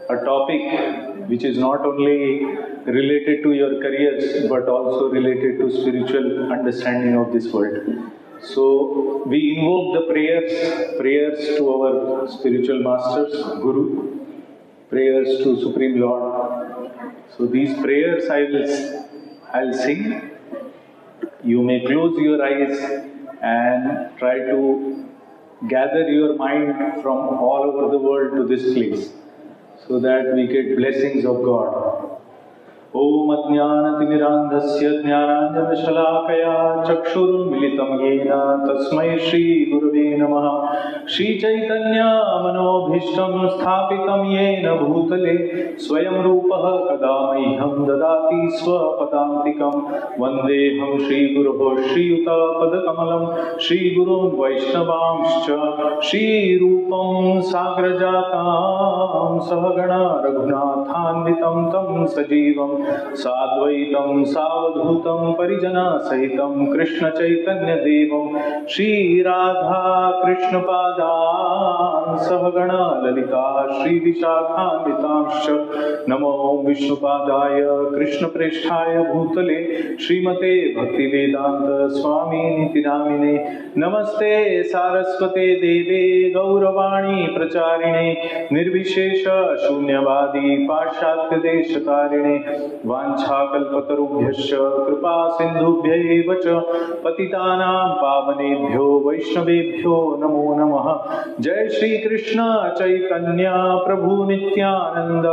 a topic which is not only related to your careers but also related to spiritual understanding of this world. So we invoke the prayers to our spiritual masters, Guru, prayers to Supreme Lord. So these prayers I'll sing. You may close your eyes and try to gather your mind from all over the world to this place so that we get blessings of God. Om Ajnanatimirandhasya Jnananjana-Shalakaya Chakshurunmilitam Yena Tasmai Shri Gurave Namaha. Shri Chaitanya Manobhishtam Sthapitam Yena Bhutale Swayam Rupaha Kadamaiham Dadati Swapadantikam Vandeham Shri Guruho Shri Yuta Padakamalam Shri Gurun Vaishnavamscha Shri Rupam Sagrajatam Sahagana Raghunathanvitam Tam Sajivam साद्वैतं सावधूतं परिजना सहितं कृष्ण चैतन्य देवं श्री राधा कृष्ण पादान् सहगणा ललिता श्री विशाखान्वितांश्च नमो विष्णुपादाय कृष्ण प्रेष्ठाय भूतले श्रीमते भक्ति वेदांत स्वामी निति नामिने नमस्ते सारस्वते देवे गौरवाणी प्रचारिणे निर्विशेष शून्यवादी पाश्चात्य देशकारिणे वाञ्छाकल्पतरुभ्यश्च कृपा सिन्धुभ्यैव च पतितानां पावनेभ्यो वैष्णवेभ्यो नमो नमः। जय श्री कृष्ण चैतन्य प्रभु नित्यानंद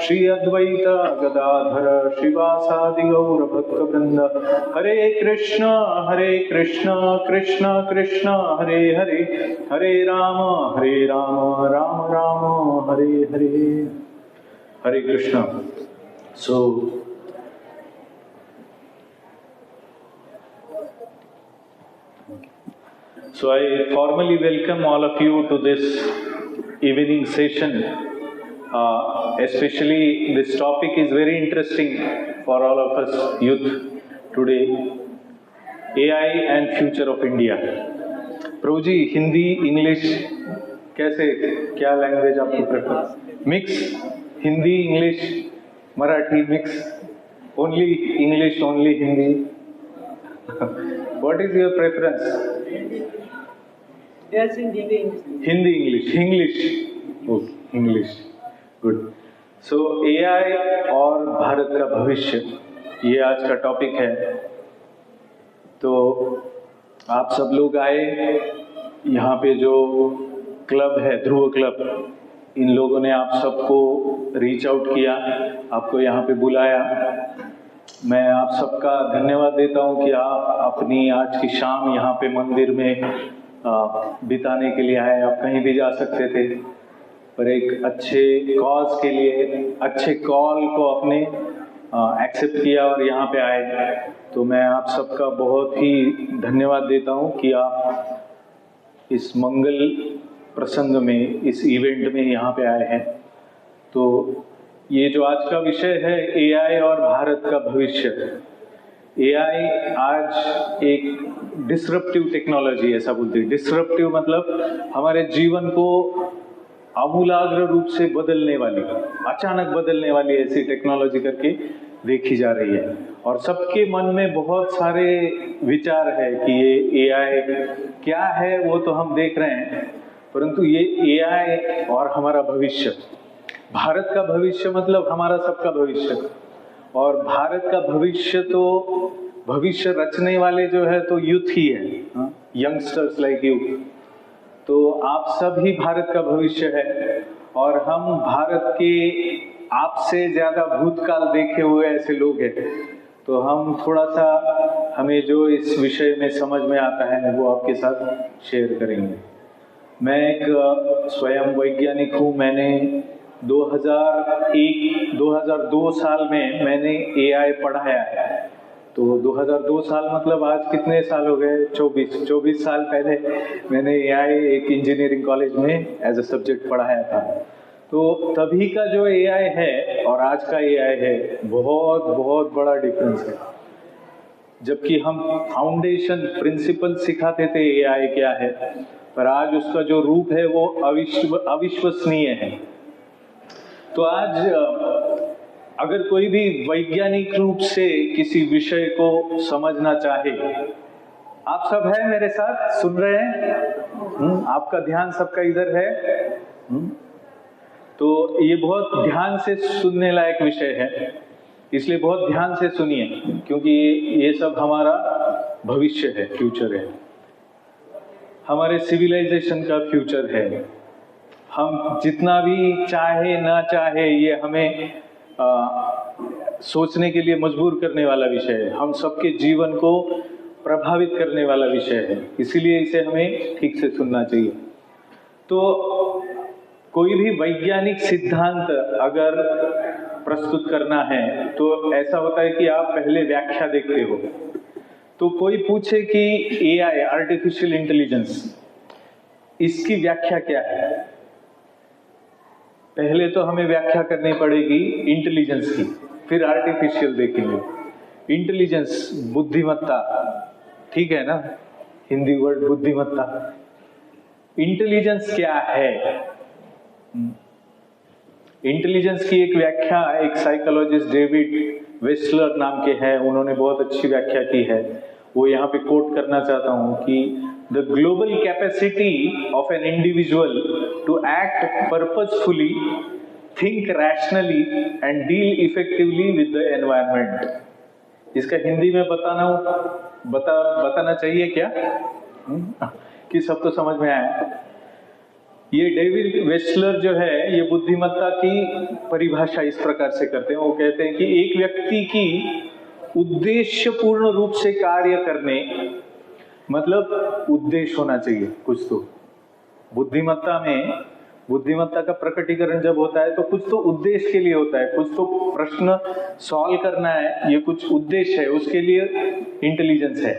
श्री अद्वैत गदाधर श्रीवासादि गौर भक्तवृंद। हरे कृष्ण कृष्ण कृष्ण हरे हरे हरे राम राम राम हरे हरे। हरे Krishna. So I formally welcome all of you to this evening session. Especially this topic is very interesting for all of us youth today. AI and future of India. Prabhu ji, Hindi English कैसे, क्या लैंग्वेज आपको prefer? Mix Hindi English Marathi mix, only English, only Hindi? What is your preference? Yes, Hindi, English. Oh, English. Good. So AI और भारत का भविष्य, ये आज का topic है। तो आप सब लोग आए, यहाँ पे जो क्लब है ध्रुव क्लब, इन लोगों ने आप सबको रीच आउट किया, आपको यहाँ पे बुलाया। मैं आप सबका धन्यवाद देता हूँ कि आप अपनी आज की शाम यहाँ पे मंदिर में बिताने के लिए आए। आप कहीं भी जा सकते थे, पर एक अच्छे कॉज के लिए, अच्छे कॉल को आपने एक्सेप्ट किया और यहाँ पे आए। तो मैं आप सबका बहुत ही धन्यवाद देता हूँ कि आप इस मंगल प्रसंग में, इस इवेंट में यहाँ पे आए हैं। तो ये जो आज का विषय है, एआई और भारत का भविष्य। एआई आज एक डिसरप्टिव टेक्नोलॉजी, ऐसा बोलते हैं। डिसरप्टिव मतलब हमारे जीवन को आमूलाग्र रूप से बदलने वाली, अचानक बदलने वाली ऐसी टेक्नोलॉजी करके देखी जा रही है। और सबके मन में बहुत सारे विचार है कि ये एआई क्या है, वो तो हम देख रहे हैं, परंतु ये एआई और हमारा भविष्य, भारत का भविष्य मतलब हमारा सबका भविष्य। और भारत का भविष्य तो भविष्य रचने वाले जो है तो यूथ ही है, यंगस्टर्स लाइक यू। तो आप सब ही भारत का भविष्य है और हम भारत के आपसे ज्यादा भूतकाल देखे हुए ऐसे लोग हैं। तो हम थोड़ा सा, हमें जो इस विषय में समझ में आता है वो आपके साथ शेयर करेंगे। मैं एक स्वयं वैज्ञानिक हूँ। मैंने 2002 साल में मैंने एआई पढ़ाया है। तो 2002 साल मतलब आज कितने साल हो गए? 24 साल पहले मैंने एआई एक इंजीनियरिंग कॉलेज में एज अ सब्जेक्ट पढ़ाया था। तो तभी का जो एआई है और आज का एआई है, बहुत बड़ा डिफरेंस है। जबकि हम फाउंडेशन प्रिंसिपल सिखाते थे एआई क्या है, पर आज उसका जो रूप है वो अविश्वसनीय है। तो आज अगर कोई भी वैज्ञानिक रूप से किसी विषय को समझना चाहे, आप सब है मेरे साथ, सुन रहे हैं? आपका ध्यान सबका इधर है। तो ये बहुत ध्यान से सुनने लायक विषय है, इसलिए बहुत ध्यान से सुनिए, क्योंकि ये सब हमारा भविष्य है, फ्यूचर है, हमारे सिविलाइजेशन का फ्यूचर है। हम जितना भी चाहे ना चाहे, ये हमें सोचने के लिए मजबूर करने वाला विषय है, हम सबके जीवन को प्रभावित करने वाला विषय है, इसीलिए इसे हमें ठीक से सुनना चाहिए। तो कोई भी वैज्ञानिक सिद्धांत अगर प्रस्तुत करना है तो ऐसा होता है कि आप पहले व्याख्या देखते हो। तो कोई पूछे कि एआई, आर्टिफिशियल इंटेलिजेंस, इसकी व्याख्या क्या है? पहले तो हमें व्याख्या करनी पड़ेगी इंटेलिजेंस की, फिर आर्टिफिशियल देखेंगे। इंटेलिजेंस, बुद्धिमत्ता, ठीक है ना, हिंदी वर्ड बुद्धिमत्ता। इंटेलिजेंस क्या है? इंटेलिजेंस की एक व्याख्या एक साइकोलॉजिस्ट डेविड वेस्लर नाम के हैं, उन्होंने बहुत अच्छी व्याख्या की है। वो यहाँ पे कोट करना चाहता हूँ कि the global capacity of an individual to act purposefully, think rationally and deal effectively with the environment. इसका हिंदी में बताना चाहिए क्या? कि सब तो समझ में आया। ये डेविड वेस्लर जो है, ये बुद्धिमत्ता की परिभाषा इस प्रकार से करते हैं। वो कहते हैं कि एक व्यक्ति की उद्देश्यपूर्ण रूप से कार्य करने, मतलब उद्देश्य होना चाहिए कुछ तो। बुद्धिमत्ता में, बुद्धिमत्ता का प्रकटीकरण जब होता है तो कुछ तो उद्देश्य के लिए होता है, कुछ तो प्रश्न सॉल्व करना है, ये कुछ उद्देश्य है, उसके लिए इंटेलिजेंस है।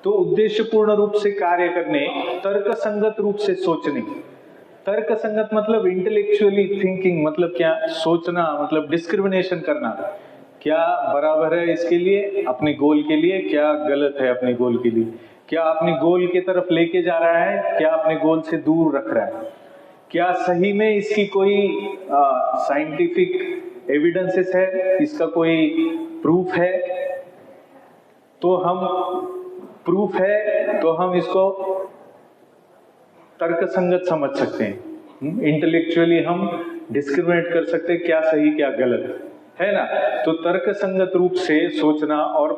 तो उद्देश्यपूर्ण रूप से कार्य करने, तर्कसंगत रूप से सोचने। तर्क संगत मतलब इंटेलेक्चुअली थिंकिंग, मतलब क्या? सोचना, मतलब डिस्क्रिमिनेशन करना, क्या बराबर है इसके लिए, अपने गोल के लिए, क्या गलत है अपने गोल के लिए, क्या अपने गोल की तरफ लेके जा रहा है, क्या अपने गोल से दूर रख रहा है, क्या सही में इसकी कोई साइंटिफिक एविडेंसेस है, इसका कोई प्रूफ है, तो हम प्रूफ है तो हम इसको तर्क संगत समझ सकते हैं। इंटेलेक्चुअली हम डिस्क्रिमिनेट कर सकते हैं क्या सही क्या गलत है ना। तो तर्क संगत रूप से सोचना और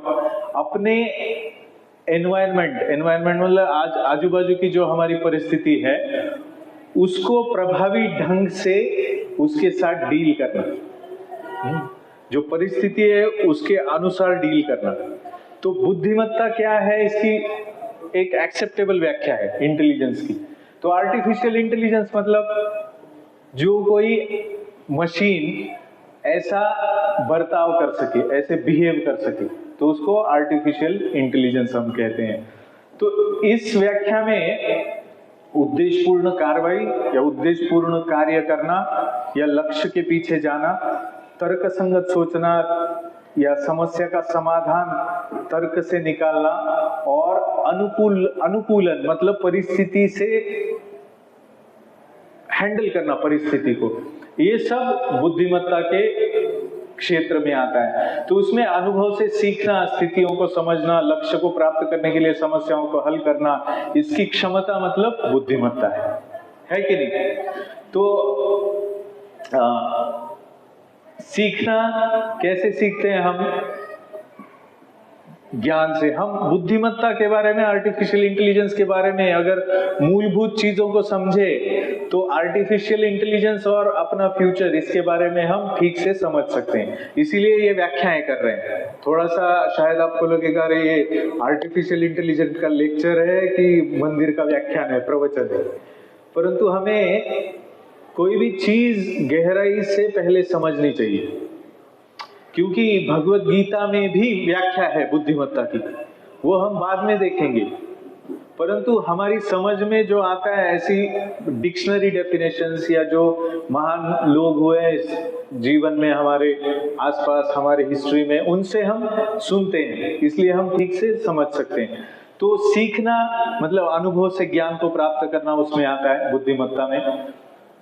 अपने एनवायरनमेंट मतलब आज आजू बाजू की जो हमारी परिस्थिति है उसको प्रभावी ढंग से उसके साथ डील करना, जो परिस्थिति है उसके अनुसार डील करना। तो बुद्धिमत्ता क्या है, इसकी एक एक्सेप्टेबल व्याख्या है इंटेलिजेंस की। तो आर्टिफिशियल इंटेलिजेंस मतलब जो कोई मशीन ऐसा बर्ताव कर सके, ऐसे बिहेव कर सके, तो उसको आर्टिफिशियल इंटेलिजेंस हम कहते हैं। तो इस व्याख्या में उद्देश्यपूर्ण कार्रवाई या उद्देश्यपूर्ण कार्य करना या लक्ष्य के पीछे जाना, तर्कसंगत सोचना या समस्या का समाधान तर्क से निकालना और अनुकूलन मतलब परिस्थिति से हैंडल करना परिस्थिति को, ये सब बुद्धिमत्ता के क्षेत्र में आता है। तो उसमें अनुभव से सीखना, स्थितियों को समझना, लक्ष्य को प्राप्त करने के लिए समस्याओं को हल करना, इसकी क्षमता मतलब बुद्धिमत्ता है कि नहीं। तो सीखना कैसे सीखते हैं हम? ज्ञान से। हम बुद्धिमत्ता के बारे में, आर्टिफिशियल इंटेलिजेंस के बारे में अगर मूलभूत चीजों को समझे तो आर्टिफिशियल इंटेलिजेंस और अपना फ्यूचर, इसके बारे में हम ठीक से समझ सकते हैं। इसीलिए ये व्याख्याएं कर रहे हैं। थोड़ा सा शायद आपको लगेगा अरे ये आर्टिफिशियल इंटेलिजेंस का लेक्चर है कि मंदिर का व्याख्यान है, प्रवचन है, परंतु हमें कोई भी चीज गहराई से पहले समझनी चाहिए, क्योंकि भगवत गीता में भी व्याख्या है बुद्धिमत्ता की, वो हम बाद में देखेंगे। परंतु हमारी समझ में जो आता है ऐसी डिक्शनरी डेफिनेशंस या जो महान लोग हुए इस जीवन में हमारे आसपास, हमारे हिस्ट्री में, उनसे हम सुनते हैं, इसलिए हम ठीक से समझ सकते हैं। तो सीखना मतलब अनुभव से ज्ञान को प्राप्त करना, उसमें आता है बुद्धिमत्ता में।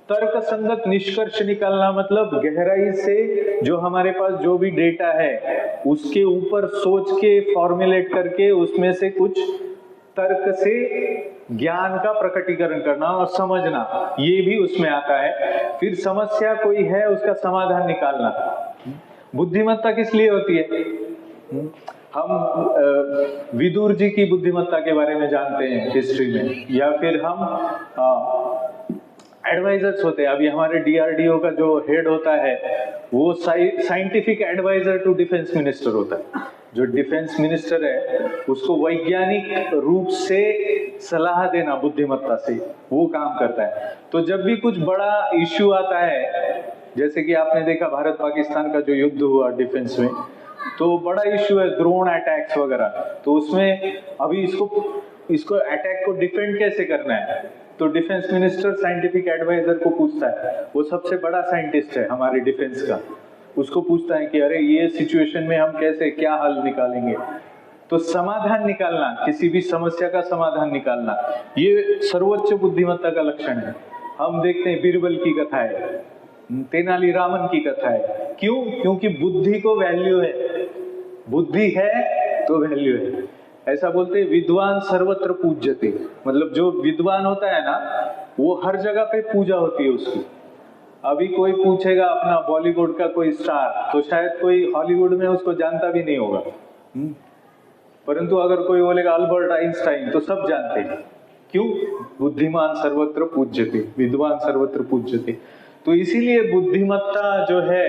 तर्क संगत निष्कर्ष निकालना मतलब गहराई से जो हमारे पास जो भी डेटा है उसके ऊपर सोच के फॉर्मुलेट करके उसमें से कुछ तर्क से ज्ञान का प्रकटीकरण करना और समझना, ये भी उसमें आता है। फिर समस्या कोई है उसका समाधान निकालना। बुद्धिमत्ता किस लिए होती है? हम विदुर जी की बुद्धिमत्ता के बारे में जानते हैं हिस्ट्री में, या फिर हम एडवाइजर्स होते हैं। अभी हमारे डीआरडीओ का जो हेड होता है वो scientific adviser to defence minister होता है। जो डिफेंस मिनिस्टर है उसको वैज्ञानिक रूप से सलाह देना बुद्धिमत्ता से वो काम करता है। तो जब भी कुछ बड़ा इश्यू आता है, जैसे कि आपने देखा भारत पाकिस्तान का जो युद्ध हुआ डिफेंस में, तो बड़ा इश्यू है ड्रोन अटैक्स वगैरह। तो उसमें अभी इसको अटैक को डिफेंड कैसे करना है, तो डिफेंस मिनिस्टर साइंटिफिक एडवाइजर को पूछता है। वो सबसे बड़ा साइंटिस्ट है हमारे डिफेंस का, उसको पूछता है कि अरे ये सिचुएशन में हम कैसे क्या हल निकालेंगे। तो समाधान निकालना, किसी भी समस्या का समाधान निकालना, ये सर्वोच्च बुद्धिमत्ता का लक्षण है। हम देखते हैं बीरबल की कथा है, तेनालीरामन की कथा है। क्यों? क्योंकि बुद्धि को वैल्यू है, बुद्धि है तो वैल्यू है। ऐसा बोलते हैं विद्वान सर्वत्र पूज्यते, मतलब जो विद्वान होता है ना वो हर जगह पे पूजा होती है उसकी। अभी कोई पूछेगा अपना बॉलीवुड का कोई स्टार, तो शायद कोई हॉलीवुड में उसको जानता भी नहीं होगा, परंतु अगर कोई बोलेगा अल्बर्ट आइंस्टाइन तो सब जानते हैं। क्यों? बुद्धिमान सर्वत्र पूज्यते, विद्वान सर्वत्र पूज्यते। तो इसीलिए बुद्धिमत्ता जो है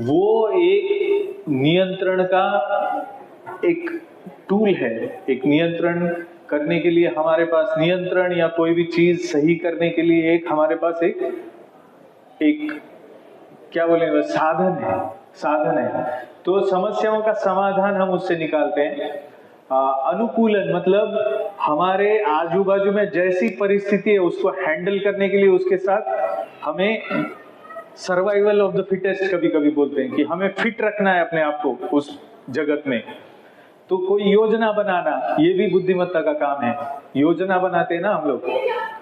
वो एक नियंत्रण का एक टूल है। एक नियंत्रण करने के लिए हमारे पास, नियंत्रण या कोई भी चीज सही करने के लिए एक हमारे पास एक क्या बोलेंगे साधन है। तो समस्याओं का समाधान हम उससे निकालते हैं। अनुकूलन मतलब हमारे आजू बाजू में जैसी परिस्थिति है उसको हैंडल करने के लिए उसके साथ हमें सर्वाइवल ऑफ द फिटेस्ट कभी कभी बोलते हैं कि हमें फिट रखना है अपने आप को उस जगत में। तो कोई योजना बनाना, ये भी बुद्धिमत्ता का काम है। योजना बनाते हैं ना हम लोग,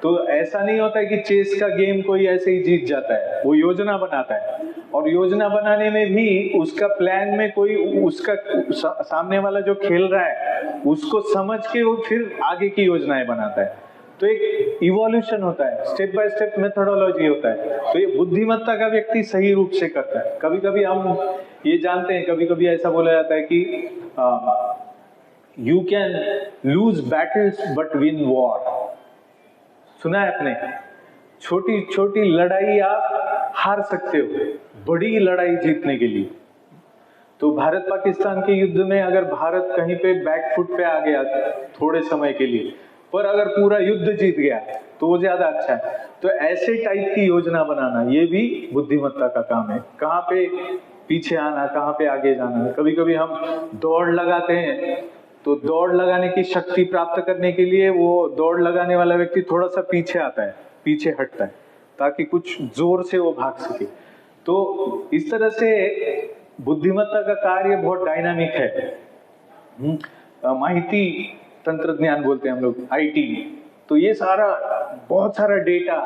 तो ऐसा नहीं होता है कि चेस का गेम कोई ऐसे ही जीत जाता है, वो योजना बनाता है। और योजना बनाने में भी उसका प्लान में कोई उसका सामने वाला जो खेल रहा है उसको समझ के वो फिर आगे की योजनाएं बनाता है। तो एक इवोल्यूशन होता है, स्टेप बाय स्टेप मेथोडोलॉजी होता है। तो ये बुद्धिमत्ता का व्यक्ति सही रूप से करता है। कभी कभी हम ये जानते हैं, कभी कभी ऐसा बोला जाता है कि you can lose battles but win war. सुना है आपने? छोटी छोटी लड़ाई आप हार सकते हो बड़ी लड़ाई जीतने के लिए। तो भारत पाकिस्तान के युद्ध में अगर भारत कहीं पे बैकफुट पे आ गया थोड़े समय के लिए, पर अगर पूरा युद्ध जीत गया तो वो ज्यादा अच्छा है। तो ऐसे टाइप की योजना बनाना ये भी बुद्धिमत्ता का काम है। कहाँ पे पीछे आना, कहाँ पे आगे जाना। कभी कभी हम दौड़ लगाते हैं, तो दौड़ लगाने की शक्ति प्राप्त करने के लिए वो दौड़ लगाने वाला व्यक्ति थोड़ा सा पीछे आता है, पीछे हटता है, ताकि कुछ जोर से वो भाग सके। तो इस तरह से बुद्धिमत्ता का कार्य बहुत डायनामिक है। माहिती तंत्रज्ञान बोलते हैं हम लोग, आईटी। तो ये सारा बहुत सारा डेटा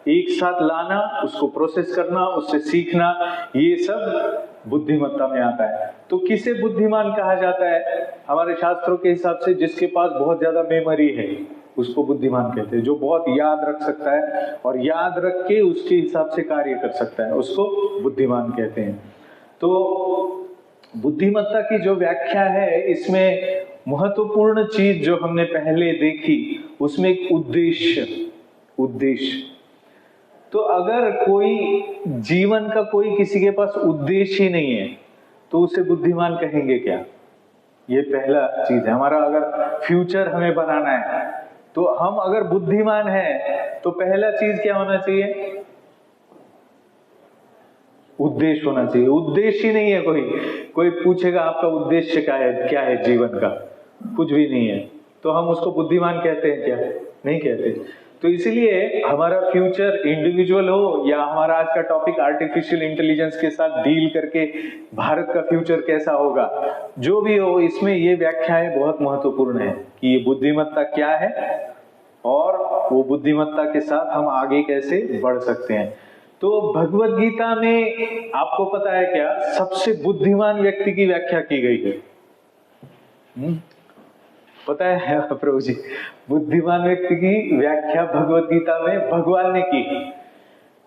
एक साथ लाना, उसको प्रोसेस करना, उससे सीखना, ये सब बुद्धिमत्ता में आता है। तो किसे बुद्धिमान कहा जाता है? हमारे शास्त्रों के हिसाब से जिसके पास बहुत ज्यादा मेमोरी है उसको बुद्धिमान कहते हैं। जो बहुत याद रख सकता है और याद रख के उसके हिसाब से कार्य कर सकता है उसको बुद्धिमान कहते हैं। तो बुद्धिमत्ता की जो व्याख्या है, इसमें महत्वपूर्ण चीज जो हमने पहले देखी उसमें एक उद्देश्य। तो अगर कोई जीवन का कोई किसी के पास उद्देश्य ही नहीं है तो उसे बुद्धिमान कहेंगे क्या? ये पहला चीज है। हमारा अगर फ्यूचर हमें बनाना है तो हम अगर बुद्धिमान हैं तो पहला चीज क्या होना चाहिए? उद्देश्य होना चाहिए। उद्देश्य ही नहीं है, कोई पूछेगा आपका उद्देश्य क्या है जीवन का, कुछ भी नहीं है, तो हम उसको बुद्धिमान कहते हैं क्या? नहीं कहते। तो इसीलिए हमारा फ्यूचर इंडिविजुअल हो या हमारा आज का टॉपिक आर्टिफिशियल इंटेलिजेंस के साथ डील करके भारत का फ्यूचर कैसा होगा, जो भी हो, इसमें ये व्याख्याएं बहुत महत्वपूर्ण है कि ये बुद्धिमत्ता क्या है और वो बुद्धिमत्ता के साथ हम आगे कैसे बढ़ सकते हैं। तो भगवत गीता में आपको पता है क्या, सबसे बुद्धिमान व्यक्ति की व्याख्या की गई है? पता है प्रभु जी? बुद्धिमान व्यक्ति की व्याख्या भगवत गीता में भगवान ने की।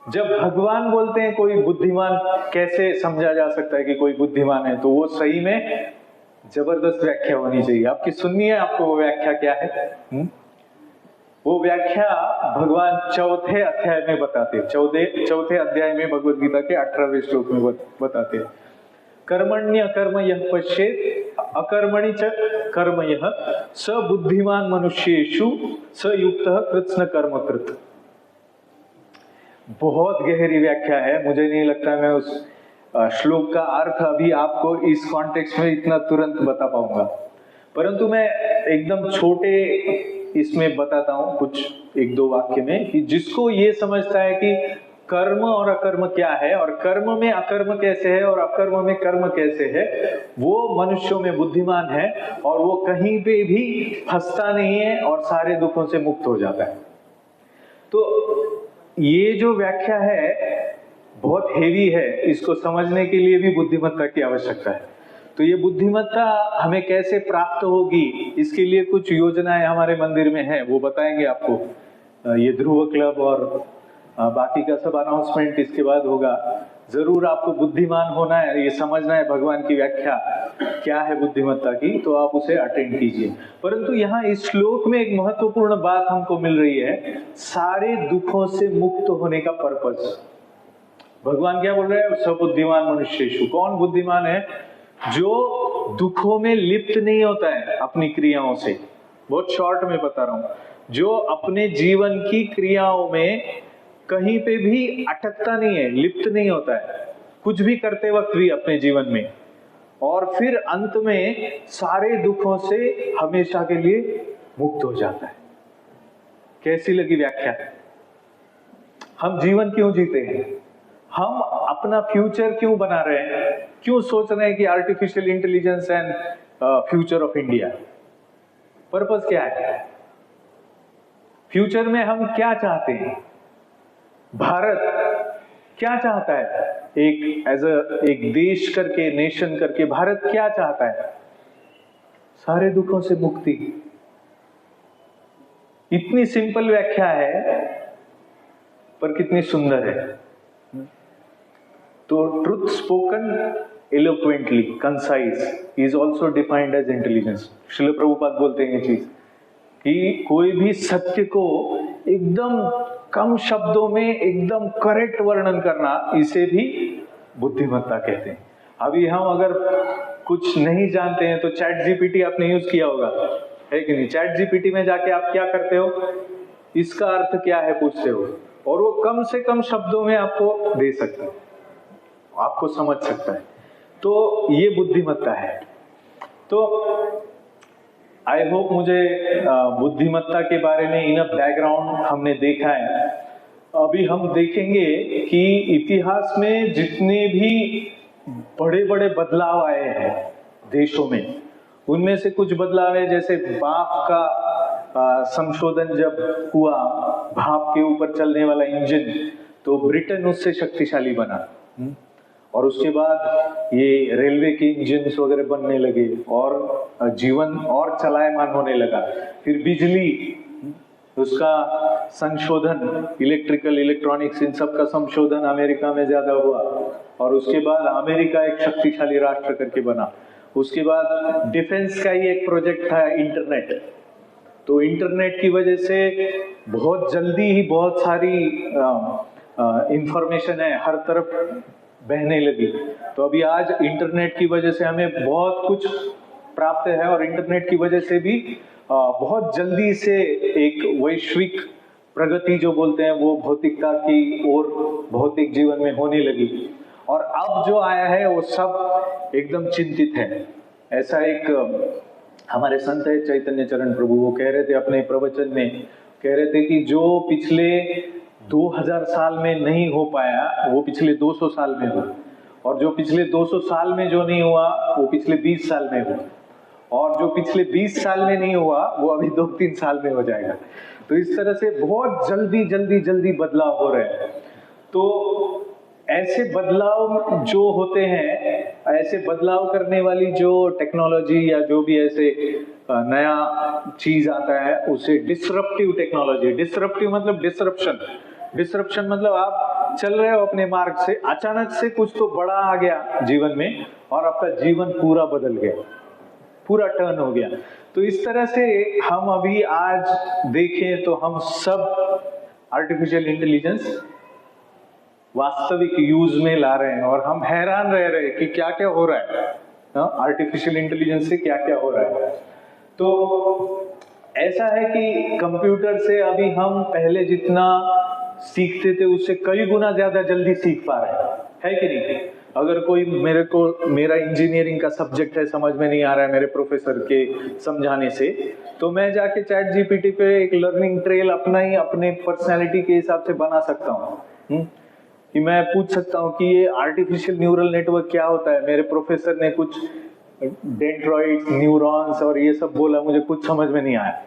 जब भगवान बोलते हैं कोई बुद्धिमान, कैसे समझा जा सकता है कि कोई बुद्धिमान है, तो वो सही में जबरदस्त व्याख्या होनी चाहिए। आपकी सुनिए, आपको वो व्याख्या क्या है। वो व्याख्या भगवान चौथे अध्याय में बताते हैं। चौथे अध्याय में भगवत गीता के 18वें श्लोक में बताते हैं, कर्मण्य कर्म यः पश्येत् अकर्मणि च कर्म यः स बुद्धिमान मनुष्येषु स युक्तः कृत्स्न कर्म कृत। बहुत गहरी व्याख्या है, मुझे नहीं लगता मैं उस श्लोक का अर्थ अभी आपको इस कॉन्टेक्स्ट में इतना तुरंत बता पाऊंगा, परंतु मैं एकदम छोटे इसमें बताता हूं कुछ एक दो वाक्य में, कि जिसको ये समझता है कि कर्म और अकर्म क्या है, और कर्म में अकर्म कैसे है और अकर्म में कर्म कैसे है, वो मनुष्यों में बुद्धिमान है और वो कहीं पे भी फंसता नहीं है और सारे दुखों से मुक्त हो जाता है। तो ये जो व्याख्या है बहुत हेवी है, इसको समझने के लिए भी बुद्धिमत्ता की आवश्यकता है। तो ये बुद्धिमत्ता हमें कैसे प्राप्त होगी, इसके लिए कुछ योजनाएं हमारे मंदिर में है, वो बताएंगे आपको। ये ध्रुव क्लब और बाकी का सब अनाउंसमेंट इसके बाद होगा। जरूर आपको बुद्धिमान होना है, ये समझना है भगवान की व्याख्या क्या है बुद्धिमत्ता की, तो आप उसे अटेंड कीजिए। परंतु यहाँ इस श्लोक में एक महत्वपूर्ण बात हमको मिल रही है, सारे दुखों से मुक्त होने का पर्पस। भगवान क्या बोल रहे हैं, सबुद्धिमान मनुष्येषु। कौन बुद्धिमान है? जो दुखों में लिप्त नहीं होता है अपनी क्रियाओं से। बहुत शॉर्ट में बता रहा हूं, जो अपने जीवन की क्रियाओं में कहीं पे भी अटकता नहीं है, लिप्त नहीं होता है कुछ भी करते वक्त भी अपने जीवन में, और फिर अंत में सारे दुखों से हमेशा के लिए मुक्त हो जाता है। कैसी लगी व्याख्या? हम जीवन क्यों जीते हैं? हम अपना फ्यूचर क्यों बना रहे हैं? क्यों सोच रहे हैं कि artificial intelligence and future of India? Purpose क्या है? फ्यूचर में हम क्या चाहते हैं? भारत क्या चाहता है? एक देश करके, नेशन करके भारत क्या चाहता है? सारे दुखों से मुक्ति। इतनी सिंपल व्याख्या है पर कितनी सुंदर है। तो truth spoken eloquently, concise is also defined as intelligence। Srila Prabhupada बोलते हैं ये चीज कि कोई भी सत्य को एकदम कम शब्दों में एकदम करेक्ट वर्णन करना, इसे भी बुद्धिमत्ता कहते हैं। अभी हम अगर कुछ नहीं जानते हैं तो चैट जीपीटी आपने यूज किया होगा, है कि नहीं? चैट जीपीटी में जाके आप क्या करते हो, इसका अर्थ क्या है पूछते हो, और वो कम से कम शब्दों में आपको दे सकता है, आपको समझ सकता है। तो ये बुद्धिमत्ता है। तो आई होप मुझे बुद्धिमत्ता के बारे में इनफ बैकग्राउंड हमने देखा है। अभी हम देखेंगे कि इतिहास में जितने भी बड़े बड़े बदलाव आए हैं देशों में, उनमें से कुछ बदलाव है, जैसे भाप का संशोधन जब हुआ, भाप के ऊपर चलने वाला इंजन, तो ब्रिटेन उससे शक्तिशाली बना, और उसके बाद ये रेलवे के इंजन वगैरह बनने लगे और जीवन और चलायमान होने लगा। फिर बिजली, उसका संशोधन, इलेक्ट्रॉनिक्स, इन सब का संशोधन अमेरिका में ज्यादा हुआ, और उसके बाद अमेरिका एक शक्तिशाली राष्ट्र करके बना। उसके बाद डिफेंस का ही एक प्रोजेक्ट था इंटरनेट, तो इंटरनेट की वजह से बहुत जल्दी ही बहुत सारी इंफॉर्मेशन है हर तरफ बहने लगी। तो अभी आज इंटरनेट की वजह से हमें बहुत कुछ प्राप्त है, और इंटरनेट की वजह से भी बहुत जल्दी से एक वैश्विक प्रगति जो बोलते हैं वो भौतिकता की और भौतिक जीवन में होने लगी। और अब जो आया है वो सब एकदम चिंतित है। ऐसा एक हमारे संत है चैतन्य चरण प्रभु, वो कह रहे थे अपने प्रवचन में, कह रहे थे कि जो पिछले 2000 साल में नहीं हो पाया वो पिछले 200 साल में हो, और जो पिछले 200 साल में जो नहीं हुआ वो पिछले 20 साल में हो, और जो पिछले 20 साल में नहीं हुआ वो अभी 2-3 साल में हो जाएगा। तो इस तरह से बहुत जल्दी बदलाव हो रहे हैं। तो ऐसे बदलाव जो होते हैं, ऐसे बदलाव करने वाली जो टेक्नोलॉजी या जो भी ऐसे नया चीज आता है उसे डिसरप्टिव टेक्नोलॉजी। डिसरप्टिव मतलब डिसरप्शन। डिसरप्शन मतलब आप चल रहे हो अपने मार्ग से, अचानक से कुछ तो बड़ा आ गया जीवन में और आपका जीवन पूरा बदल गया, पूरा टर्न हो गया। तो इस तरह से हम अभी आज देखें तो हम सब आर्टिफिशियल इंटेलिजेंस वास्तविक यूज में ला रहे हैं और हम हैरान रह रहे हैं कि क्या क्या हो रहा है आर्टिफिशियल इंटेलिजेंस से, क्या क्या हो रहा है। तो ऐसा है कि कंप्यूटर से अभी हम पहले जितना सीखते थे उससे कई गुना ज्यादा जल्दी सीख पा रहे हैं, है कि नहीं? अगर कोई मेरा इंजीनियरिंग का सब्जेक्ट है, समझ में नहीं आ रहा है मेरे प्रोफेसर के समझाने से, तो मैं जाके चैट जीपीटी पे एक लर्निंग ट्रेल अपना ही अपने पर्सनैलिटी के हिसाब से बना सकता हूँ। कि मैं पूछ सकता हूँ कि ये आर्टिफिशियल न्यूरल नेटवर्क क्या होता है। मेरे प्रोफेसर ने कुछ डेंड्रॉइड्स, न्यूरॉन्स और ये सब बोला, मुझे कुछ समझ में नहीं आया।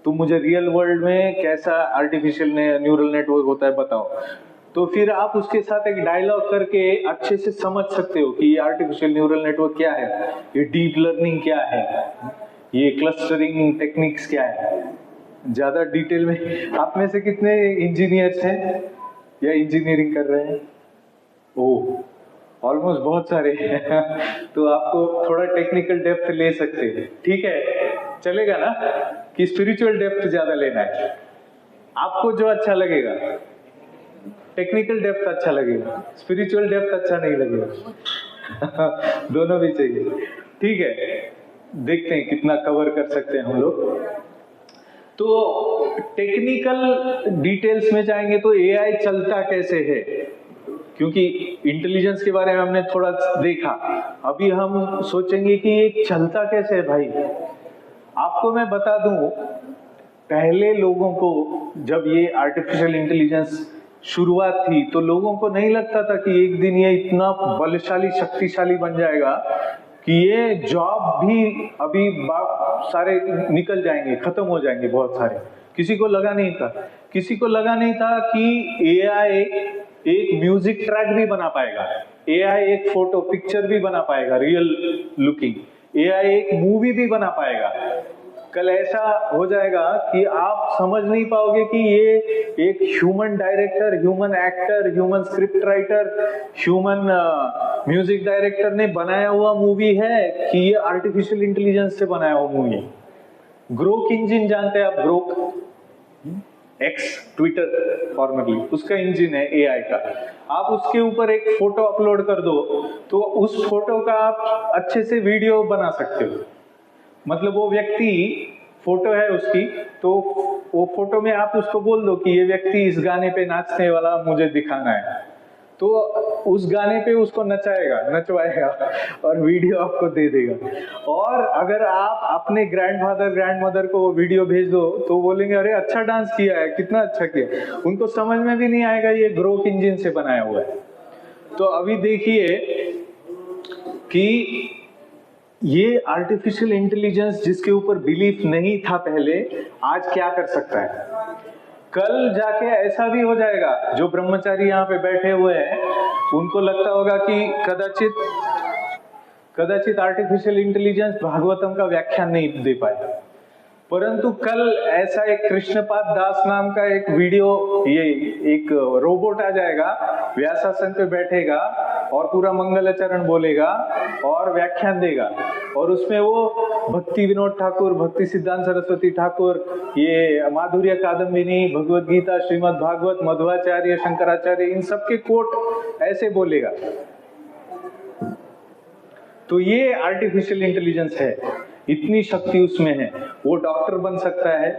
तुम मुझे रियल वर्ल्ड में कैसा आर्टिफिशियल न्यूरल नेटवर्क होता है बताओ। तो फिर आप उसके साथ एक डायलॉग करके अच्छे से समझ सकते हो कि ये आर्टिफिशियल न्यूरल नेटवर्क क्या है, ये डीप लर्निंग क्या है, ये क्लस्टरिंग टेक्निक्स क्या है। ज्यादा डिटेल में आप में से कितने इंजीनियर्स हैं या इंजीनियरिंग कर रहे हैं? ओह, ऑलमोस्ट बहुत सारे हैं। तो आपको थोड़ा टेक्निकल डेप्थ ले सकते हैं, ठीक है? चलेगा ना? कि स्पिरिचुअल डेप्थ ज्यादा लेना है? आपको जो अच्छा लगेगा, टेक्निकल डेप्थ अच्छा लगेगा, स्पिरिचुअल डेप्थ अच्छा नहीं लगेगा। दोनों भी चाहिए, ठीक है? देखते हैं कितना कवर कर सकते हैं हम लोग। तो टेक्निकल डिटेल्स में जाएंगे तो एआई चलता कैसे है, क्योंकि इंटेलिजेंस के बारे में हमने थोड़ा देखा। अभी हम सोचेंगे कि ये चलता कैसे है भाई। आपको मैं बता दूं, पहले लोगों को जब ये आर्टिफिशियल इंटेलिजेंस शुरुआत थी तो लोगों को नहीं लगता था कि एक दिन ये इतना बलशाली, शक्तिशाली बन जाएगा कि ये जॉब भी अभी सारे निकल जाएंगे, खत्म हो जाएंगे बहुत सारे। किसी को लगा नहीं था, किसी को लगा नहीं था कि एआई एक म्यूजिक ट्रैक भी बना पाएगा, एआई एक फोटो पिक्चर भी बना पाएगा रियल लुकिंग, एआई एक मूवी भी बना पाएगा। कल ऐसा हो जाएगा कि आप समझ नहीं पाओगे कि ये एक human director, human actor, human script writer, human music director ने बनाया हुआ मूवी है कि ये आर्टिफिशियल इंटेलिजेंस से बनाया हुआ मूवी है। ग्रोक इंजन जानते हैं आप? ग्रोक एक्स, ट्विटर फॉर्मरली, उसका इंजन है एआई का। आप उसके ऊपर एक फोटो अपलोड कर दो तो उस फोटो का आप अच्छे से वीडियो बना सकते हो। मतलब वो व्यक्ति, फोटो है उसकी, तो वो फोटो में आप उसको बोल दो कि ये व्यक्ति इस गाने पे नाचने वाला मुझे दिखाना है, तो उस गाने पे उसको नचवाएगा और वीडियो आपको दे देगा। और अगर आप अपने ग्रैंडफादर, ग्रैंडमदर को वो वीडियो भेज दो तो बोलेंगे अरे अच्छा डांस किया है, कितना अच्छा किया। उनको समझ में भी नहीं आएगा ये ग्रोक इंजन से बनाया हुआ है। तो अभी देखिए कि ये आर्टिफिशियल इंटेलिजेंस जिसके ऊपर बिलीफ नहीं था पहले, आज क्या कर सकता है। कल जाके ऐसा भी हो जाएगा, जो ब्रह्मचारी यहाँ पे बैठे हुए हैं उनको लगता होगा कि कदाचित आर्टिफिशियल इंटेलिजेंस भागवतम का व्याख्यान नहीं दे पाए, परंतु कल ऐसा एक कृष्णपाद दास नाम का एक वीडियो, ये एक रोबोट आ जाएगा, व्यासासन पे बैठेगा और पूरा मंगलाचरण बोलेगा और व्याख्यान देगा। और उसमें वो भक्ति विनोद ठाकुर, भक्ति सिद्धांत सरस्वती ठाकुर, ये माधुर्य कादम्बिनी, भगवद गीता, श्रीमद् भागवत, मध्वाचार्य, शंकराचार्य, इन सबके कोट ऐसे बोलेगा। तो ये आर्टिफिशियल इंटेलिजेंस है, इतनी शक्ति उसमें है। वो डॉक्टर बन सकता है।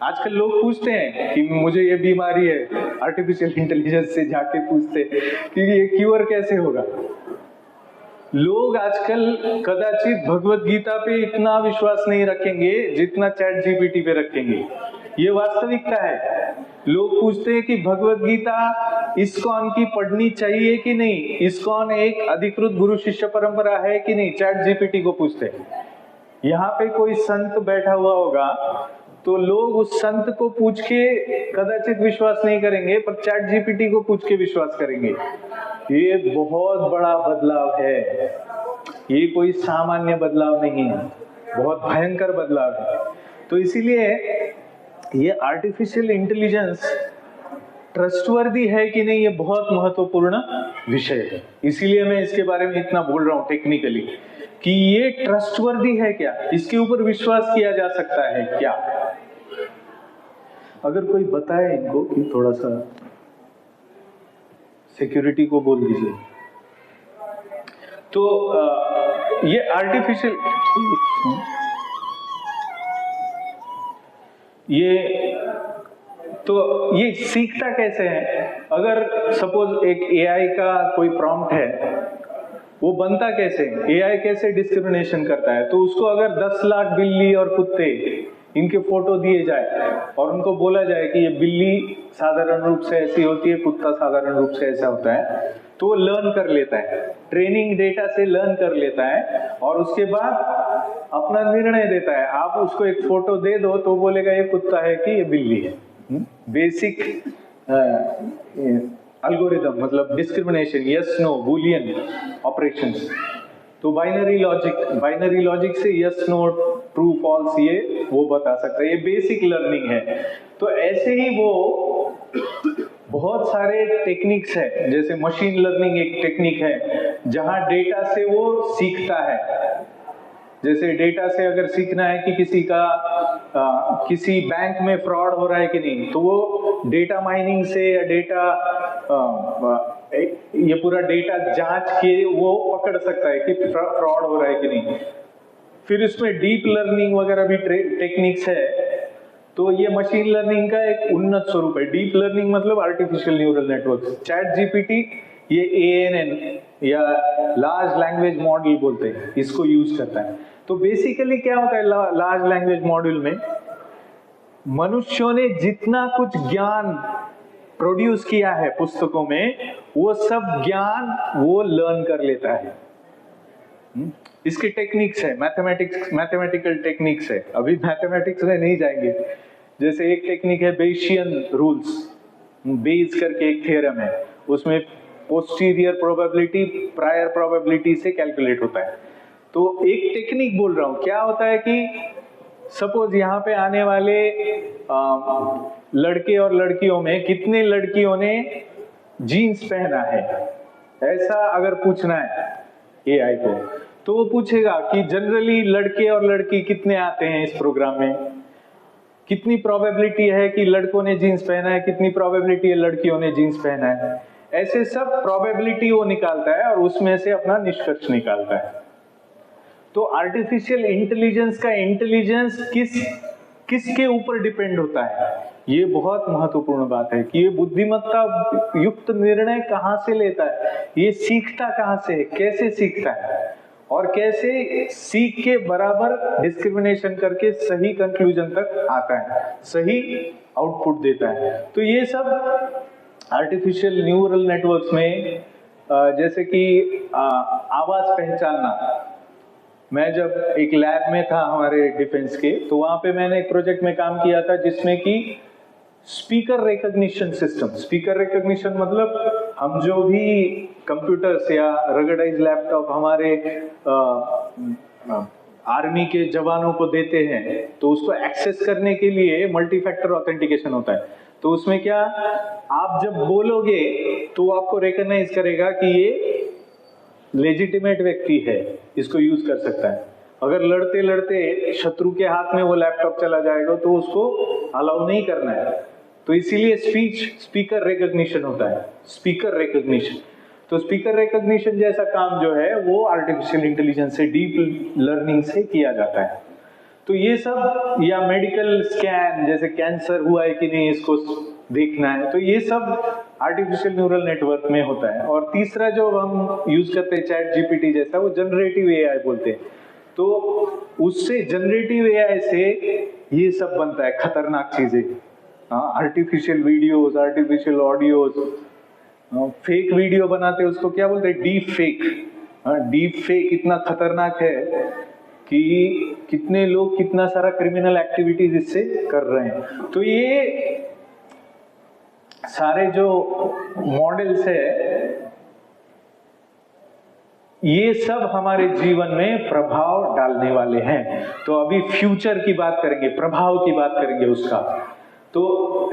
आजकल लोग पूछते हैं कि मुझे ये बीमारी है, आर्टिफिशियल इंटेलिजेंस से जाके पूछते हैं कि ये क्योर कैसे होगा। लोग आजकल कदाचित भगवत गीता पे इतना विश्वास नहीं रखेंगे जितना चैट जीपीटी पे रखेंगे। ये वास्तविकता है। लोग पूछते हैं कि भगवत गीता इस्कॉन की पढ़नी चाहिए कि नहीं, इस्कॉन एक अधिकृत गुरु शिष्य परंपरा है कि नहीं, चैट जीपीटी को पूछते हैं। यहाँ पे कोई संत बैठा हुआ होगा तो लोग उस संत को पूछ के कदाचित विश्वास नहीं करेंगे, पर चैट जीपीटी को पूछ के विश्वास करेंगे। ये बहुत बड़ा बदलाव है, ये कोई सामान्य बदलाव नहीं है, बहुत भयंकर बदलाव है। तो इसीलिए ये आर्टिफिशियल इंटेलिजेंस ट्रस्टवर्दी है कि नहीं, ये बहुत महत्वपूर्ण विषय है। इसीलिए मैं इसके बारे में इतना बोल रहा हूँ टेक्निकली, कि ये ट्रस्टवर्दी है क्या, इसके ऊपर विश्वास किया जा सकता है क्या। अगर कोई बताए इनको कि थोड़ा सा सिक्योरिटी को बोल दीजिए। तो ये आर्टिफिशियल ये सीखता कैसे है। अगर सपोज एक एआई का कोई प्रॉम्प्ट है, वो बनता कैसे, एआई कैसे डिस्क्रिमिनेशन करता है। तो उसको अगर 10 लाख बिल्ली और कुत्ते इनके फोटो दिए जाए और उनको बोला जाए कि ये बिल्ली साधारण रूप से ऐसी होती है, कुत्ता साधारण रूप से ऐसा होता है, तो वो लर्न कर लेता है, ट्रेनिंग डेटा से लर्न कर लेता है और उसके बाद अपना निर्णय देता है। आप उसको एक फोटो दे दो तो बोलेगा ये कुत्ता है कि ये बिल्ली है। बेसिक एल्गोरिथम, मतलब discrimination, yes no, Boolean operations. तो बाइनरी लॉजिक से यस नो, ट्रू फॉल्स, ये वो बता सकता है। ये बेसिक लर्निंग है। तो ऐसे ही वो बहुत सारे टेक्निक्स है, जैसे मशीन लर्निंग एक टेक्निक है जहां डेटा से वो सीखता है। जैसे डेटा से अगर सीखना है कि किसी बैंक में फ्रॉड हो रहा है कि नहीं, तो वो डेटा माइनिंग से या ये पूरा डेटा जांच के वो पकड़ सकता है कि फ्रॉड हो रहा है कि नहीं। फिर इसमें डीप लर्निंग वगैरह भी टेक्निक्स है। तो ये मशीन लर्निंग का एक उन्नत स्वरूप है। डीप लर्निंग मतलब artificial neural network. Chat GPT ये ANN या लार्ज लैंग्वेज मॉडल बोलते हैं, इसको यूज करता है। तो बेसिकली क्या होता है लार्ज लैंग्वेज मॉडल में, मनुष्यों ने जितना कुछ ज्ञान प्रोड्यूस किया है पुस्तकों में, वो सब ज्ञान वो लर्न कर लेता है। इसकी टेक्निक्स है, मैथमेटिकल टेक्निक्स है। अभी मैथमेटिक्स में नहीं जाएंगे। जैसे एक टेक्निक है बेशियन रूल्स, बेस करके एक थ्योरम है, उसमें पोस्टीरियर प्रोबेबिलिटी प्रायर प्रोबेबिलिटी से कैलकुलेट होता है। तो एक टेक्निक बोल रहा हूं, क्या होता है कि सपोज यहाँ पे आने वाले लड़के और लड़कियों में कितने लड़कियों ने जीन्स पहना है, ऐसा अगर पूछना है एआई को, तो वो पूछेगा कि जनरली लड़के और लड़की कितने आते हैं इस प्रोग्राम में, कितनी प्रोबेबिलिटी है कि लड़कों ने जीन्स पहना है, कितनी प्रोबेबिलिटी है लड़कियों ने जीन्स पहना है। ऐसे सब प्रोबेबिलिटी वो निकालता है और उसमें से अपना निष्कर्ष निकालता है। तो आर्टिफिशियल इंटेलिजेंस का इंटेलिजेंस किसके ऊपर डिपेंड होता है, ये बहुत महत्वपूर्ण बात है कि ये बुद्धिमत्ता युक्त निर्णय कहां से लेता है, ये सीखता कहां से है, कैसे सीखता है और कैसे सीख के बराबर डिस्क्रिमिनेशन करके सही कंक्लूजन तक आता है, सही आउटपुट देता है। तो ये सब आर्टिफिशियल न्यूरल नेटवर्क्स में जैसे कि आवाज पहचानना। मैं जब एक लैब में था हमारे डिफेंस के, तो वहां पे मैंने एक प्रोजेक्ट में काम किया था जिसमें कि speaker recognition system. Speaker recognition मतलब हम जो भी कंप्यूटर्स या रगडाइज लैपटॉप हमारे आर्मी के जवानों को देते हैं, तो उसको एक्सेस करने के लिए मल्टी फैक्टर ऑथेंटिकेशन होता है। तो उसमें क्या, आप जब बोलोगे तो आपको रिकॉग्नाइज करेगा कि ये लेजिटिमेट व्यक्ति है, इसको यूज कर सकता है। अगर लड़ते लड़ते शत्रु के हाथ में वो लैपटॉप चला जाएगा तो उसको अलाउ नहीं करना है। तो इसीलिए स्पीकर रिकॉग्निशन होता है, स्पीकर रिकॉग्निशन। तो स्पीकर रिकॉग्निशन जैसा काम जो है वो आर्टिफिशियल इंटेलिजेंस से, डीप लर्निंग से किया जाता है। तो ये सब, या मेडिकल स्कैन, जैसे कैंसर हुआ है कि नहीं इसको देखना है, तो ये सब आर्टिफिशियल न्यूरल नेटवर्क में होता है। और तीसरा जो हम यूज करते हैं चैट जीपीटी जैसा, वो जनरेटिव एआई बोलते हैं। तो उससे जनरेटिव एआई से ये सब बनता है खतरनाक चीजें, artificial videos, artificial audios, fake video बनाते हैं, उसको क्या बोलते हैं, डीप फेक। डीप फेक इतना खतरनाक है कि कितने लोग कितना सारा क्रिमिनल एक्टिविटीज इससे कर रहे हैं। तो ये सारे जो मॉडल्स है ये सब हमारे जीवन में प्रभाव डालने वाले हैं। तो अभी फ्यूचर की बात करेंगे, प्रभाव की बात करेंगे उसका। तो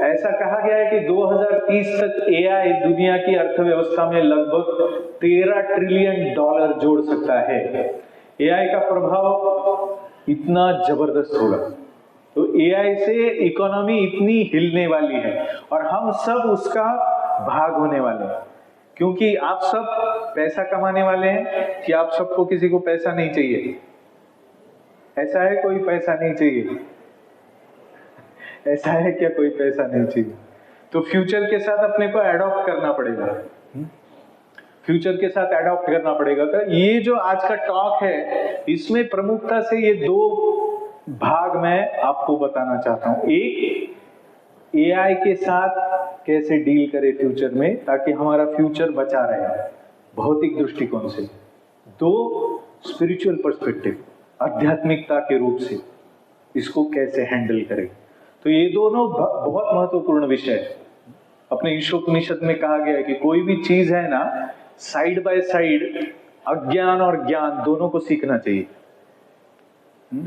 ऐसा कहा गया है कि 2030 तक एआई दुनिया की अर्थव्यवस्था में लगभग $13 ट्रिलियन जोड़ सकता है। एआई का प्रभाव इतना जबरदस्त होगा, तो एआई से इकोनॉमी इतनी हिलने वाली है और हम सब उसका भाग होने वाले हैं। क्योंकि आप सब पैसा कमाने वाले हैं कि आप सबको किसी को पैसा नहीं चाहिए? ऐसा है कोई पैसा नहीं चाहिए? ऐसा है क्या कोई पैसा नहीं चाहिए? तो फ्यूचर के साथ अपने को एडॉप्ट करना पड़ेगा, फ्यूचर के साथ एडॉप्ट करना पड़ेगा। तो ये जो आज का टॉक है इसमें प्रमुखता से ये दो भाग मैं आपको बताना चाहता हूं। एक, एआई के साथ कैसे डील करें फ्यूचर में ताकि हमारा फ्यूचर बचा रहे भौतिक दृष्टिकोण से। दो, स्पिरिचुअल पर्सपेक्टिव, आध्यात्मिकता के रूप से इसको कैसे हैंडल करें। तो ये दोनों बहुत महत्वपूर्ण विषय है। अपने ईशोपनिषद में कहा गया है कि कोई भी चीज है ना, साइड बाय साइड अज्ञान और ज्ञान दोनों को सीखना चाहिए।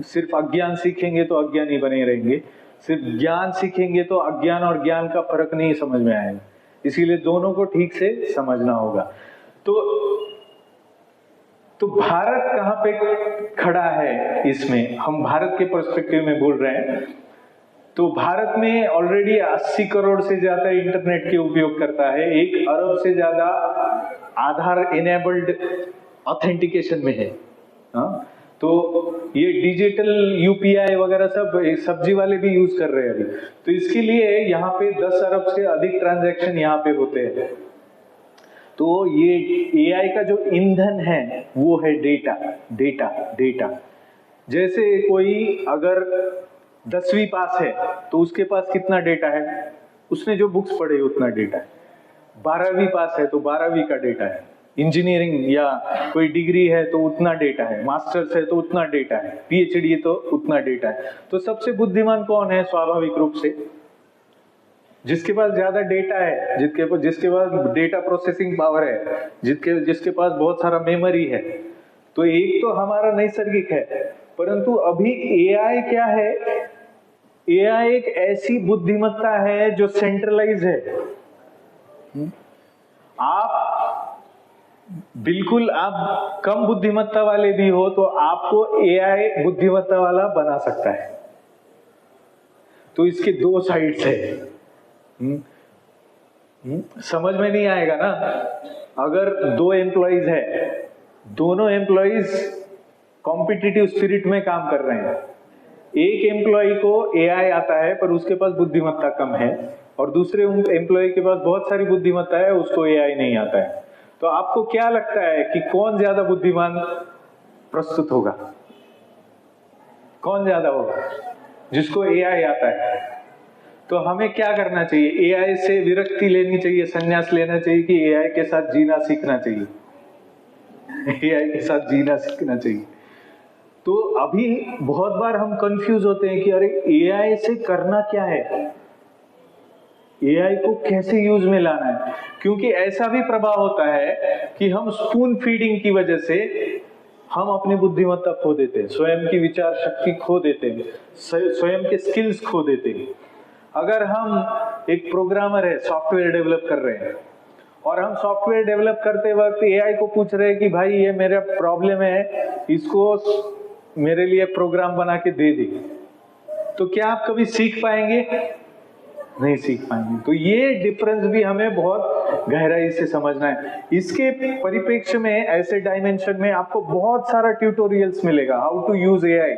सिर्फ अज्ञान सीखेंगे तो अज्ञानी बने रहेंगे, सिर्फ ज्ञान सीखेंगे तो अज्ञान और ज्ञान का फर्क नहीं समझ में आएगा। इसीलिए दोनों को ठीक से समझना होगा। तो भारत कहां पे खड़ा है इसमें, हम भारत के पर्सपेक्टिव में बोल रहे हैं। तो भारत में ऑलरेडी 80 करोड़ से ज्यादा इंटरनेट के उपयोग करता है, 1 अरब से ज्यादा आधार इनेबल्ड ऑथेंटिकेशन में है। हाँ, तो ये डिजिटल यूपीआई वगैरह सब सब्जी वाले भी यूज कर रहे हैं अभी। तो इसके लिए यहाँ पे 10 अरब से अधिक ट्रांजैक्शन यहाँ पे होते हैं। तो ये एआई का जो ईंधन है वो है डेटा, डेटा, डेटा। जैसे कोई अगर 10वीं पास है तो उसके पास कितना डेटा है, उसने जो बुक्स पढ़े उतना डेटा है। 12वीं पास है तो 12वीं का डेटा है। इंजीनियरिंग या कोई डिग्री है तो उतना डेटा है, मास्टर्स है तो उतना डेटा है, पीएचडी है तो उतना डेटा है। तो सबसे बुद्धिमान कौन है? स्वाभाविक रूप से जिसके पास ज्यादा डेटा है, जिसके पास डेटा प्रोसेसिंग पावर है, जिसके पास बहुत सारा मेमोरी है। तो एक तो हमारा नैसर्गिक है, परंतु अभी एआई क्या है? एआई एक ऐसी बुद्धिमत्ता है जो सेंट्रलाइज है। आप बिल्कुल, आप कम बुद्धिमत्ता वाले भी हो तो आपको एआई बुद्धिमत्ता वाला बना सकता है। तो इसके दो साइड्स है। समझ में नहीं आएगा ना, अगर 2 एम्प्लॉइज है, दोनों एम्प्लॉइज कॉम्पिटिटिव स्पिरिट में काम कर रहे हैं। एक एम्प्लॉय को एआई आता है पर उसके पास बुद्धिमत्ता कम है, और दूसरे एम्प्लॉय के पास बहुत सारी बुद्धिमत्ता है, उसको एआई नहीं आता है। तो आपको क्या लगता है कि कौन ज्यादा बुद्धिमान प्रस्तुत होगा? कौन ज्यादा होगा? जिसको एआई आता है। तो हमें क्या करना चाहिए? एआई से विरक्ति लेनी चाहिए, संन्यास लेना चाहिए कि एआई के साथ जीना सीखना चाहिए? एआई के साथ जीना सीखना चाहिए। तो अभी बहुत बार हम कंफ्यूज होते हैं कि अरे एआई से करना क्या है, एआई को कैसे यूज में लाना है। क्योंकि ऐसा भी प्रभाव होता है कि हम स्पून फीडिंग की वजह से हम अपनी बुद्धिमत्ता खो देते हैं, स्वयं की विचार शक्ति खो देते हैं, स्वयं के स्किल्स खो देते हैं। अगर हम एक प्रोग्रामर है, सॉफ्टवेयर डेवलप कर रहे हैं, और हम सॉफ्टवेयर डेवलप करते वक्त एआई को पूछ रहे हैं कि भाई ये मेरा प्रॉब्लम है, इसको मेरे लिए प्रोग्राम बना के दे दे, तो क्या आप कभी सीख पाएंगे? नहीं सीख पाएंगे। तो ये डिफरेंस भी हमें बहुत गहराई से समझना है। इसके परिप्रेक्ष्य में, ऐसे डायमेंशन में आपको बहुत सारा ट्यूटोरियल्स मिलेगा, how to use AI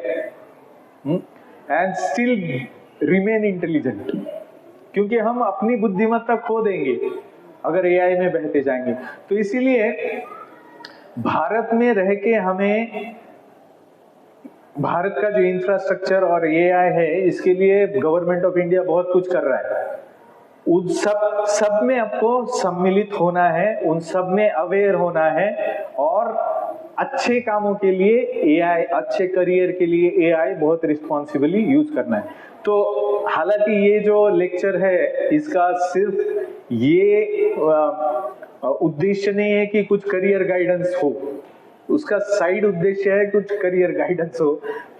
and still remain intelligent. क्योंकि हम अपनी बुद्धिमत्ता खो देंगे अगर एआई में बहते जाएंगे। तो इसीलिए भारत में रह के हमें, भारत का जो इंफ्रास्ट्रक्चर और एआई है, इसके लिए गवर्नमेंट ऑफ इंडिया बहुत कुछ कर रहा है। उन सब में आपको सम्मिलित होना है, उन सब में अवेयर होना है, और अच्छे कामों के लिए एआई, अच्छे करियर के लिए एआई बहुत रिस्पॉन्सिबली यूज करना है। तो हालांकि ये जो लेक्चर है इसका सिर्फ ये उद्देश्य नहीं है कि कुछ करियर गाइडेंस हो, उसका साइड उद्देश्य है कुछ करियर गाइडेंस हो,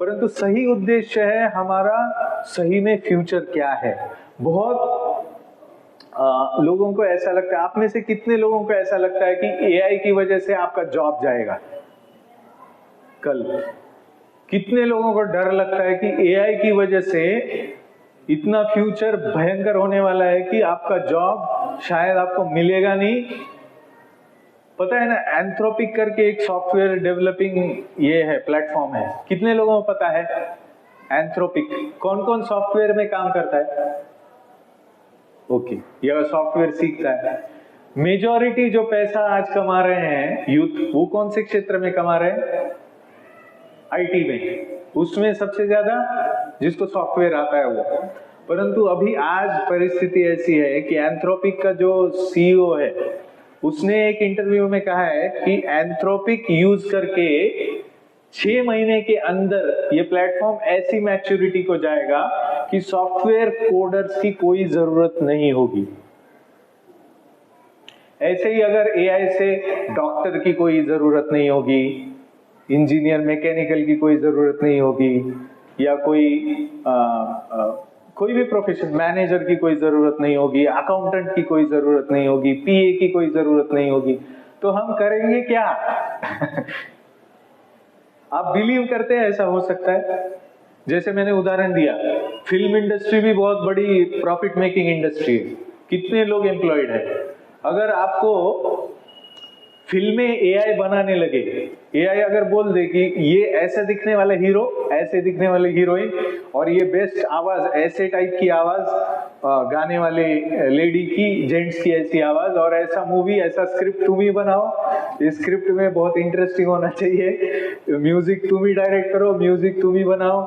परंतु सही उद्देश्य है हमारा सही में फ्यूचर क्या है। बहुत लोगों को ऐसा लगता है, आप में से कितने लोगों को ऐसा लगता है कि एआई की वजह से आपका जॉब जाएगा कल? कितने लोगों को डर लगता है कि एआई की वजह से इतना फ्यूचर भयंकर होने वाला है कि आपका जॉब शायद आपको मिलेगा नहीं? पता है ना, एंथ्रोपिक करके एक सॉफ्टवेयर डेवलपिंग ये है, प्लेटफॉर्म है, कितने लोगों को पता है? एंथ्रोपिक कौन कौन सॉफ्टवेयर में काम करता है? ओके, यह सॉफ्टवेयर सीखता है। मेजॉरिटी जो पैसा आज कमा रहे हैं यूथ, वो कौन से क्षेत्र में कमा रहे हैं? आईटी में, उसमें सबसे ज्यादा जिसको सॉफ्टवेयर आता है वो। परंतु अभी आज परिस्थिति ऐसी है कि एंथ्रोपिक का जो सीईओ है उसने एक इंटरव्यू में कहा है कि एंथ्रोपिक यूज करके 6 महीने के अंदर ये प्लेटफॉर्म ऐसी मैच्योरिटी को जाएगा कि सॉफ्टवेयर कोडर्स की कोई जरूरत नहीं होगी। ऐसे ही अगर एआई से डॉक्टर की कोई जरूरत नहीं होगी, इंजीनियर मैकेनिकल की कोई जरूरत नहीं होगी, या कोई भी प्रोफेशन, मैनेजर की कोई जरूरत नहीं होगी, अकाउंटेंट की कोई जरूरत नहीं होगी, पीए की कोई जरूरत नहीं होगी, तो हम करेंगे क्या? आप बिलीव करते हैं ऐसा हो सकता है? जैसे मैंने उदाहरण दिया, फिल्म इंडस्ट्री भी बहुत बड़ी प्रॉफिट मेकिंग इंडस्ट्री है, कितने लोग एम्प्लॉयड है। अगर आपको फिल्में एआई बनाने लगे, एआई अगर बोल दे कि ये ऐसे दिखने वाले हीरो, ऐसे दिखने वाले हीरोइन, और ये बेस्ट आवाज, ऐसे टाइप की आवाज गाने वाले लेडी की, जेंट्स की ऐसी आवाज, और ऐसा मूवी, ऐसा स्क्रिप्ट तुम ही बनाओ, इस स्क्रिप्ट में बहुत इंटरेस्टिंग होना चाहिए, म्यूजिक तुम ही डायरेक्ट करो, म्यूजिक तुम ही बनाओ,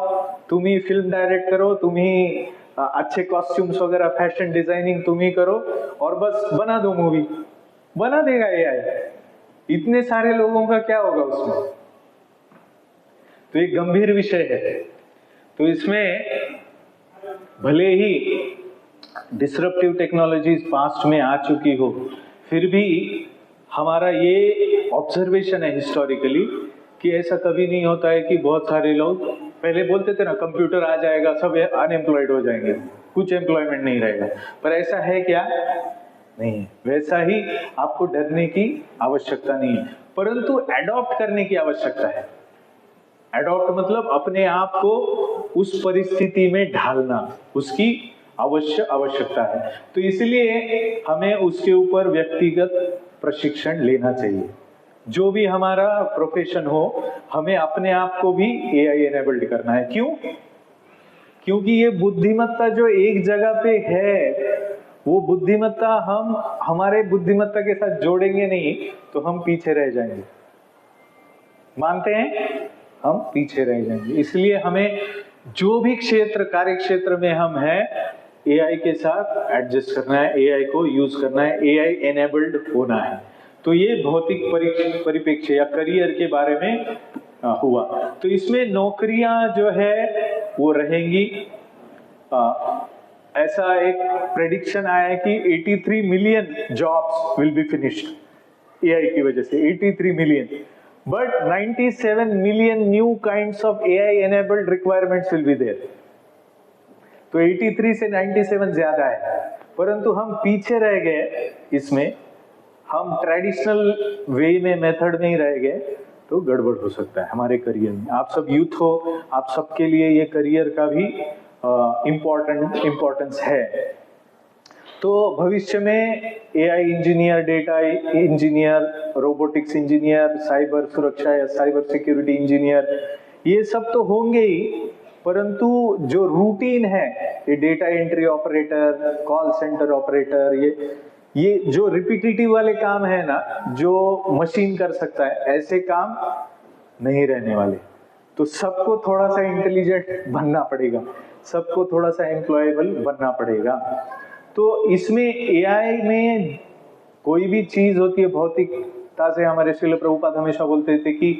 तुम ही फिल्म डायरेक्ट करो, तुम ही अच्छे कॉस्ट्यूम्स वगैरह, फैशन डिजाइनिंग तुम ही करो, और बस बना दो मूवी। बना देगा एआई। इतने सारे लोगों का क्या होगा उसमें? तो एक गंभीर विषय है। तो इसमें भले ही डिसरप्टिव टेक्नोलॉजीज पास्ट में आ चुकी हो, फिर भी हमारा ये ऑब्जर्वेशन है हिस्टोरिकली कि ऐसा कभी नहीं होता है कि बहुत सारे लोग, पहले बोलते थे ना कंप्यूटर आ जाएगा सब अनएम्प्लॉयड हो जाएंगे, कुछ एम्प्लॉयमेंट नहीं रहेगा, पर ऐसा है क्या? नहीं है। वैसा ही आपको डरने की आवश्यकता नहीं है, परंतु एडॉप्ट करने की आवश्यकता है। एडॉप्ट मतलब अपने आप को उस परिस्थिति में ढालना, उसकी आवश्यकता है। तो इसलिए हमें उसके ऊपर व्यक्तिगत प्रशिक्षण लेना चाहिए। जो भी हमारा प्रोफेशन हो, हमें अपने आप को भी एआई एनेबल्ड करना है। क्यों? क्योंकि ये बुद्धिमत्ता जो एक जगह पे है, वो बुद्धिमत्ता हम हमारे बुद्धिमत्ता के साथ जोड़ेंगे नहीं तो हम पीछे रह जाएंगे। मानते हैं? हम पीछे रह जाएंगे। इसलिए हमें जो भी क्षेत्र, कार्य क्षेत्र में हम हैं, एआई के साथ एडजस्ट करना है, एआई को यूज करना है, एआई एनेबल्ड होना है। तो ये भौतिक परिप्रेक्ष्य या करियर के बारे में हुआ। तो इसमें नौकरियां जो है वो रहेंगी। ऐसा एक प्रेडिक्शन आया है कि 83 million jobs will be finished AI की वजह से, 83 million, but 97 million new kinds of AI enabled requirements will be there. तो 83 से 97 ज्यादा है, परंतु हम पीछे रह गए इसमें, हम ट्रेडिशनल वे में, मेथड में ही रह गए, तो गड़बड़ हो सकता है हमारे करियर में। आप सब यूथ हो, आप सबके लिए ये करियर का भी इम्पोर्टेंस है। तो भविष्य में AI engineer, data engineer, robotics engineer, cyber सुरक्षा या साइबर सिक्योरिटी इंजीनियर, ये सब तो होंगे ही, परंतु जो रूटीन है, ये data entry operator, call centre operator, ये जो रिपीटेटिव वाले काम है ना, जो मशीन कर सकता है, ऐसे काम नहीं रहने वाले। तो सबको थोड़ा सा इंटेलिजेंट बनना पड़ेगा, सबको थोड़ा सा एम्प्लॉयबल बनना पड़ेगा। तो इसमें एआई में कोई भी चीज होती है भौतिकता बुद्धिमत्ता से हमारे श्रील प्रभुपाद हमेशा बोलते थे कि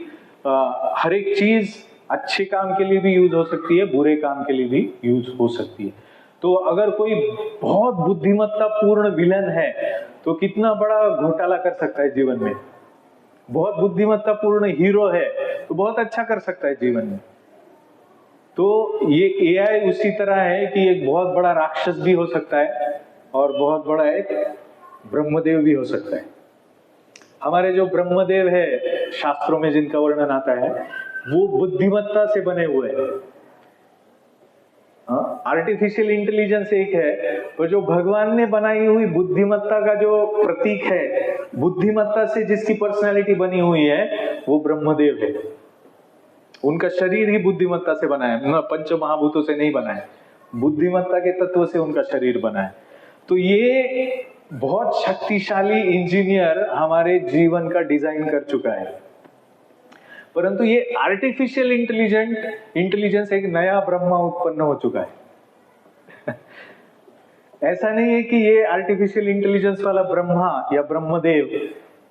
हर एक चीज अच्छे काम के लिए भी यूज हो सकती है, बुरे काम के लिए भी यूज हो सकती है। तो अगर कोई बहुत बुद्धिमत्ता पूर्ण विलन है तो कितना बड़ा घोटाला कर सकता है जीवन में। बहुत बुद्धिमत्ता पूर्ण हीरो है तो बहुत अच्छा कर सकता है जीवन में। तो ये एआई उसी तरह है कि एक बहुत बड़ा राक्षस भी हो सकता है और बहुत बड़ा एक ब्रह्मदेव भी हो सकता है। हमारे जो ब्रह्मदेव है शास्त्रों में जिनका वर्णन आता है वो बुद्धिमत्ता से बने हुए हैं। आर्टिफिशियल इंटेलिजेंस एक है, पर जो भगवान ने बनाई हुई बुद्धिमत्ता का जो प्रतीक है, बुद्धिमत्ता से जिसकी पर्सनालिटी बनी हुई है वो ब्रह्मदेव है। उनका शरीर ही बुद्धिमत्ता से बना है, पंच महाभूतों से नहीं बना है, बुद्धिमत्ता के तत्व से उनका शरीर बना है। तो ये बहुत शक्तिशाली इंजीनियर हमारे जीवन का डिजाइन कर चुका है। परंतु ये आर्टिफिशियल इंटेलिजेंस एक नया ब्रह्मा उत्पन्न हो चुका है। ऐसा नहीं है कि ये आर्टिफिशियल इंटेलिजेंस वाला ब्रह्मा या ब्रह्मदेव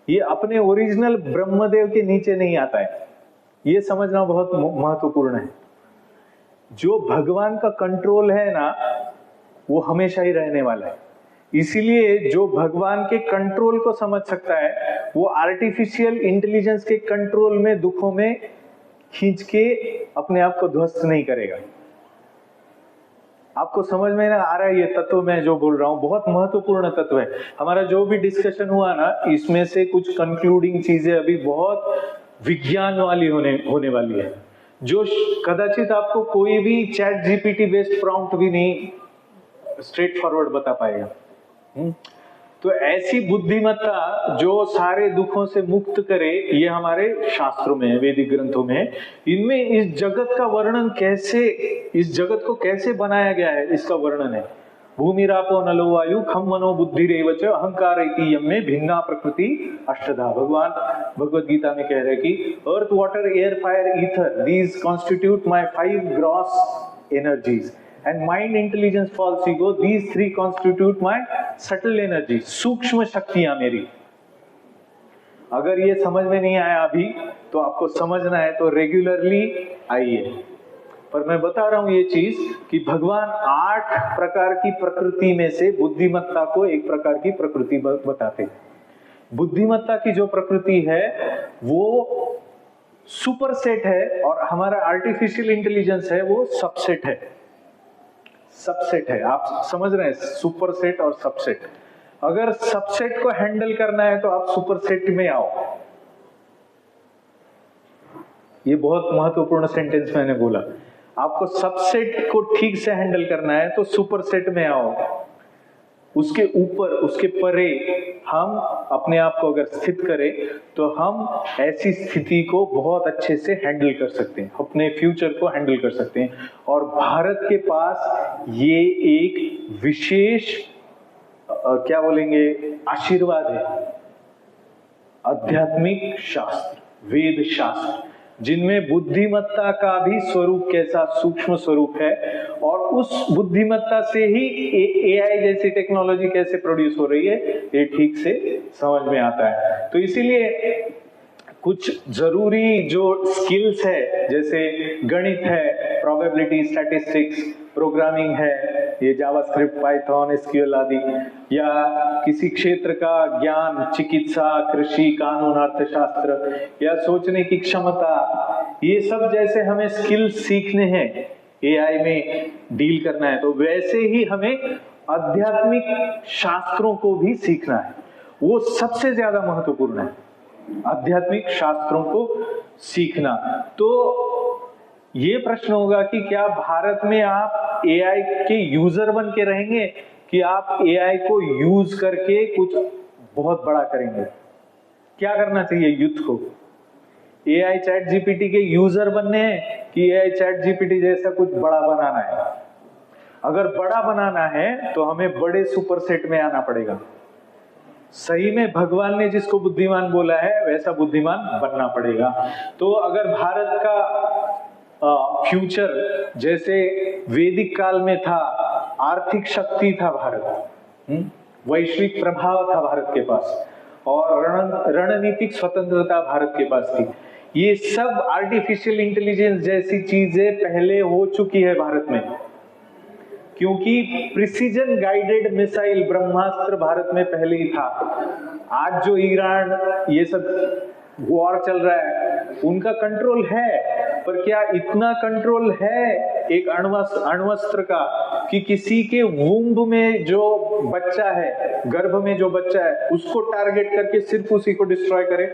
ये अपने ओरिजिनल ब्रह्मदेव के नीचे नहीं आता है। ये समझना बहुत महत्वपूर्ण है। जो भगवान का कंट्रोल है ना वो हमेशा ही रहने वाला है। इसीलिए जो भगवान के कंट्रोल को समझ सकता है वो आर्टिफिशियल इंटेलिजेंस के कंट्रोल में दुखों में खींच के अपने आप को ध्वस्त नहीं करेगा। आपको समझ में ना आ रहा है ये तत्व मैं जो बोल रहा हूं बहुत महत्वपूर्ण तत्व है। हमारा जो भी डिस्कशन हुआ ना इसमें से कुछ कंक्लूडिंग चीजें अभी बहुत विज्ञान वाली होने वाली है, जो कदाचित आपको कोई भी चैट जीपीटी बेस्ड प्रॉम्प्ट भी नहीं स्ट्रेट फॉरवर्ड बता पाएगा। तो ऐसी बुद्धिमत्ता जो सारे दुखों से मुक्त करे ये हमारे शास्त्रों में है, वैदिक ग्रंथों में है। इनमें इस जगत का वर्णन कैसे, इस जगत को कैसे बनाया गया है इसका वर्णन है। भूमिरापो नलो वायु खम मनो बुद्धि रेवच अहंकार में भिन्ना प्रकृति अष्टधा। भगवान भगवद गीता में कह रहे कि earth water air fire ether these constitute my 5 gross energies and mind intelligence false ego, these 3 constitute my subtle energy, सूक्ष्म शक्तियां मेरी। अगर ये समझ में नहीं आया अभी तो आपको समझना है तो रेगुलरली आइए। पर मैं बता रहा हूं ये चीज कि भगवान 8 प्रकार की प्रकृति में से बुद्धिमत्ता को एक प्रकार की प्रकृति बताते हैं। बुद्धिमत्ता की जो प्रकृति है वो सुपर सेट है और हमारा आर्टिफिशियल इंटेलिजेंस है वो सबसेट है। सबसेट है, आप समझ रहे हैं, सुपर सेट और सबसेट। अगर सबसेट को हैंडल करना है तो आप सुपर सेट में आओ। ये बहुत महत्वपूर्ण सेंटेंस मैंने बोला। आपको सबसेट को ठीक से हैंडल करना है तो सुपर सेट में आओ। उसके ऊपर उसके परे हम अपने आप को अगर स्थित करें तो हम ऐसी स्थिति को बहुत अच्छे से हैंडल कर सकते हैं, अपने फ्यूचर को हैंडल कर सकते हैं। और भारत के पास ये एक विशेष क्या बोलेंगे आशीर्वाद है, आध्यात्मिक शास्त्र, वेद शास्त्र, जिनमें बुद्धिमत्ता का भी स्वरूप कैसा सूक्ष्म स्वरूप है और उस बुद्धिमत्ता से ही एआई जैसी टेक्नोलॉजी कैसे प्रोड्यूस हो रही है ये ठीक से समझ में आता है। तो इसीलिए कुछ जरूरी जो स्किल्स है जैसे गणित है, प्रोबेबिलिटी, स्टैटिस्टिक्स, प्रोग्रामिंग है, ये जावास्क्रिप्ट, पाइथन, एसक्यूएल आदि, या किसी क्षेत्र का ज्ञान, चिकित्सा, कृषि, कानून, अर्थशास्त्र या सोचने की क्षमता, ये सब जैसे हमें स्किल्स सीखने हैं एआई में डील करना है तो वैसे ही हमें आध्यात्मिक शास्त्रों को भी सीखना है। वो सबसे ज्यादा महत्वपूर्ण है, आध्यात्मिक शास्त्रों को सीखना। तो ये प्रश्न होगा कि क्या भारत में आप एआई के यूजर बन के रहेंगे कि आप एआई को यूज करके कुछ बहुत बड़ा करेंगे? क्या करना चाहिए यूथ को? एआई चैट जीपीटी के यूजर बनने हैं कि एआई चैट जीपीटी जैसा कुछ बड़ा बनाना है? अगर बड़ा बनाना है तो हमें बड़े सुपर सेट में आना पड़ेगा। सही में भगवान ने जिसको बुद्धिमान बोला है वैसा बुद्धिमान बनना पड़ेगा। तो अगर भारत का फ्यूचर जैसे वैदिक काल में था, आर्थिक शक्ति था भारत, वैश्विक प्रभाव था भारत के पास, और रणनीतिक स्वतंत्रता भारत के पास थी। ये सब आर्टिफिशियल इंटेलिजेंस जैसी चीजें पहले हो चुकी है भारत में, क्योंकि प्रिसीजन गाइडेड मिसाइल ब्रह्मास्त्र भारत में पहले ही था। आज जो ईरान ये सब वॉर चल रहा है उनका कंट्रोल है, पर क्या इतना कंट्रोल है एक अण्वस्त्र का कि किसी के वुम्ब में जो बच्चा है, गर्भ में जो बच्चा है, उसको टारगेट करके सिर्फ उसी को डिस्ट्रॉय करे?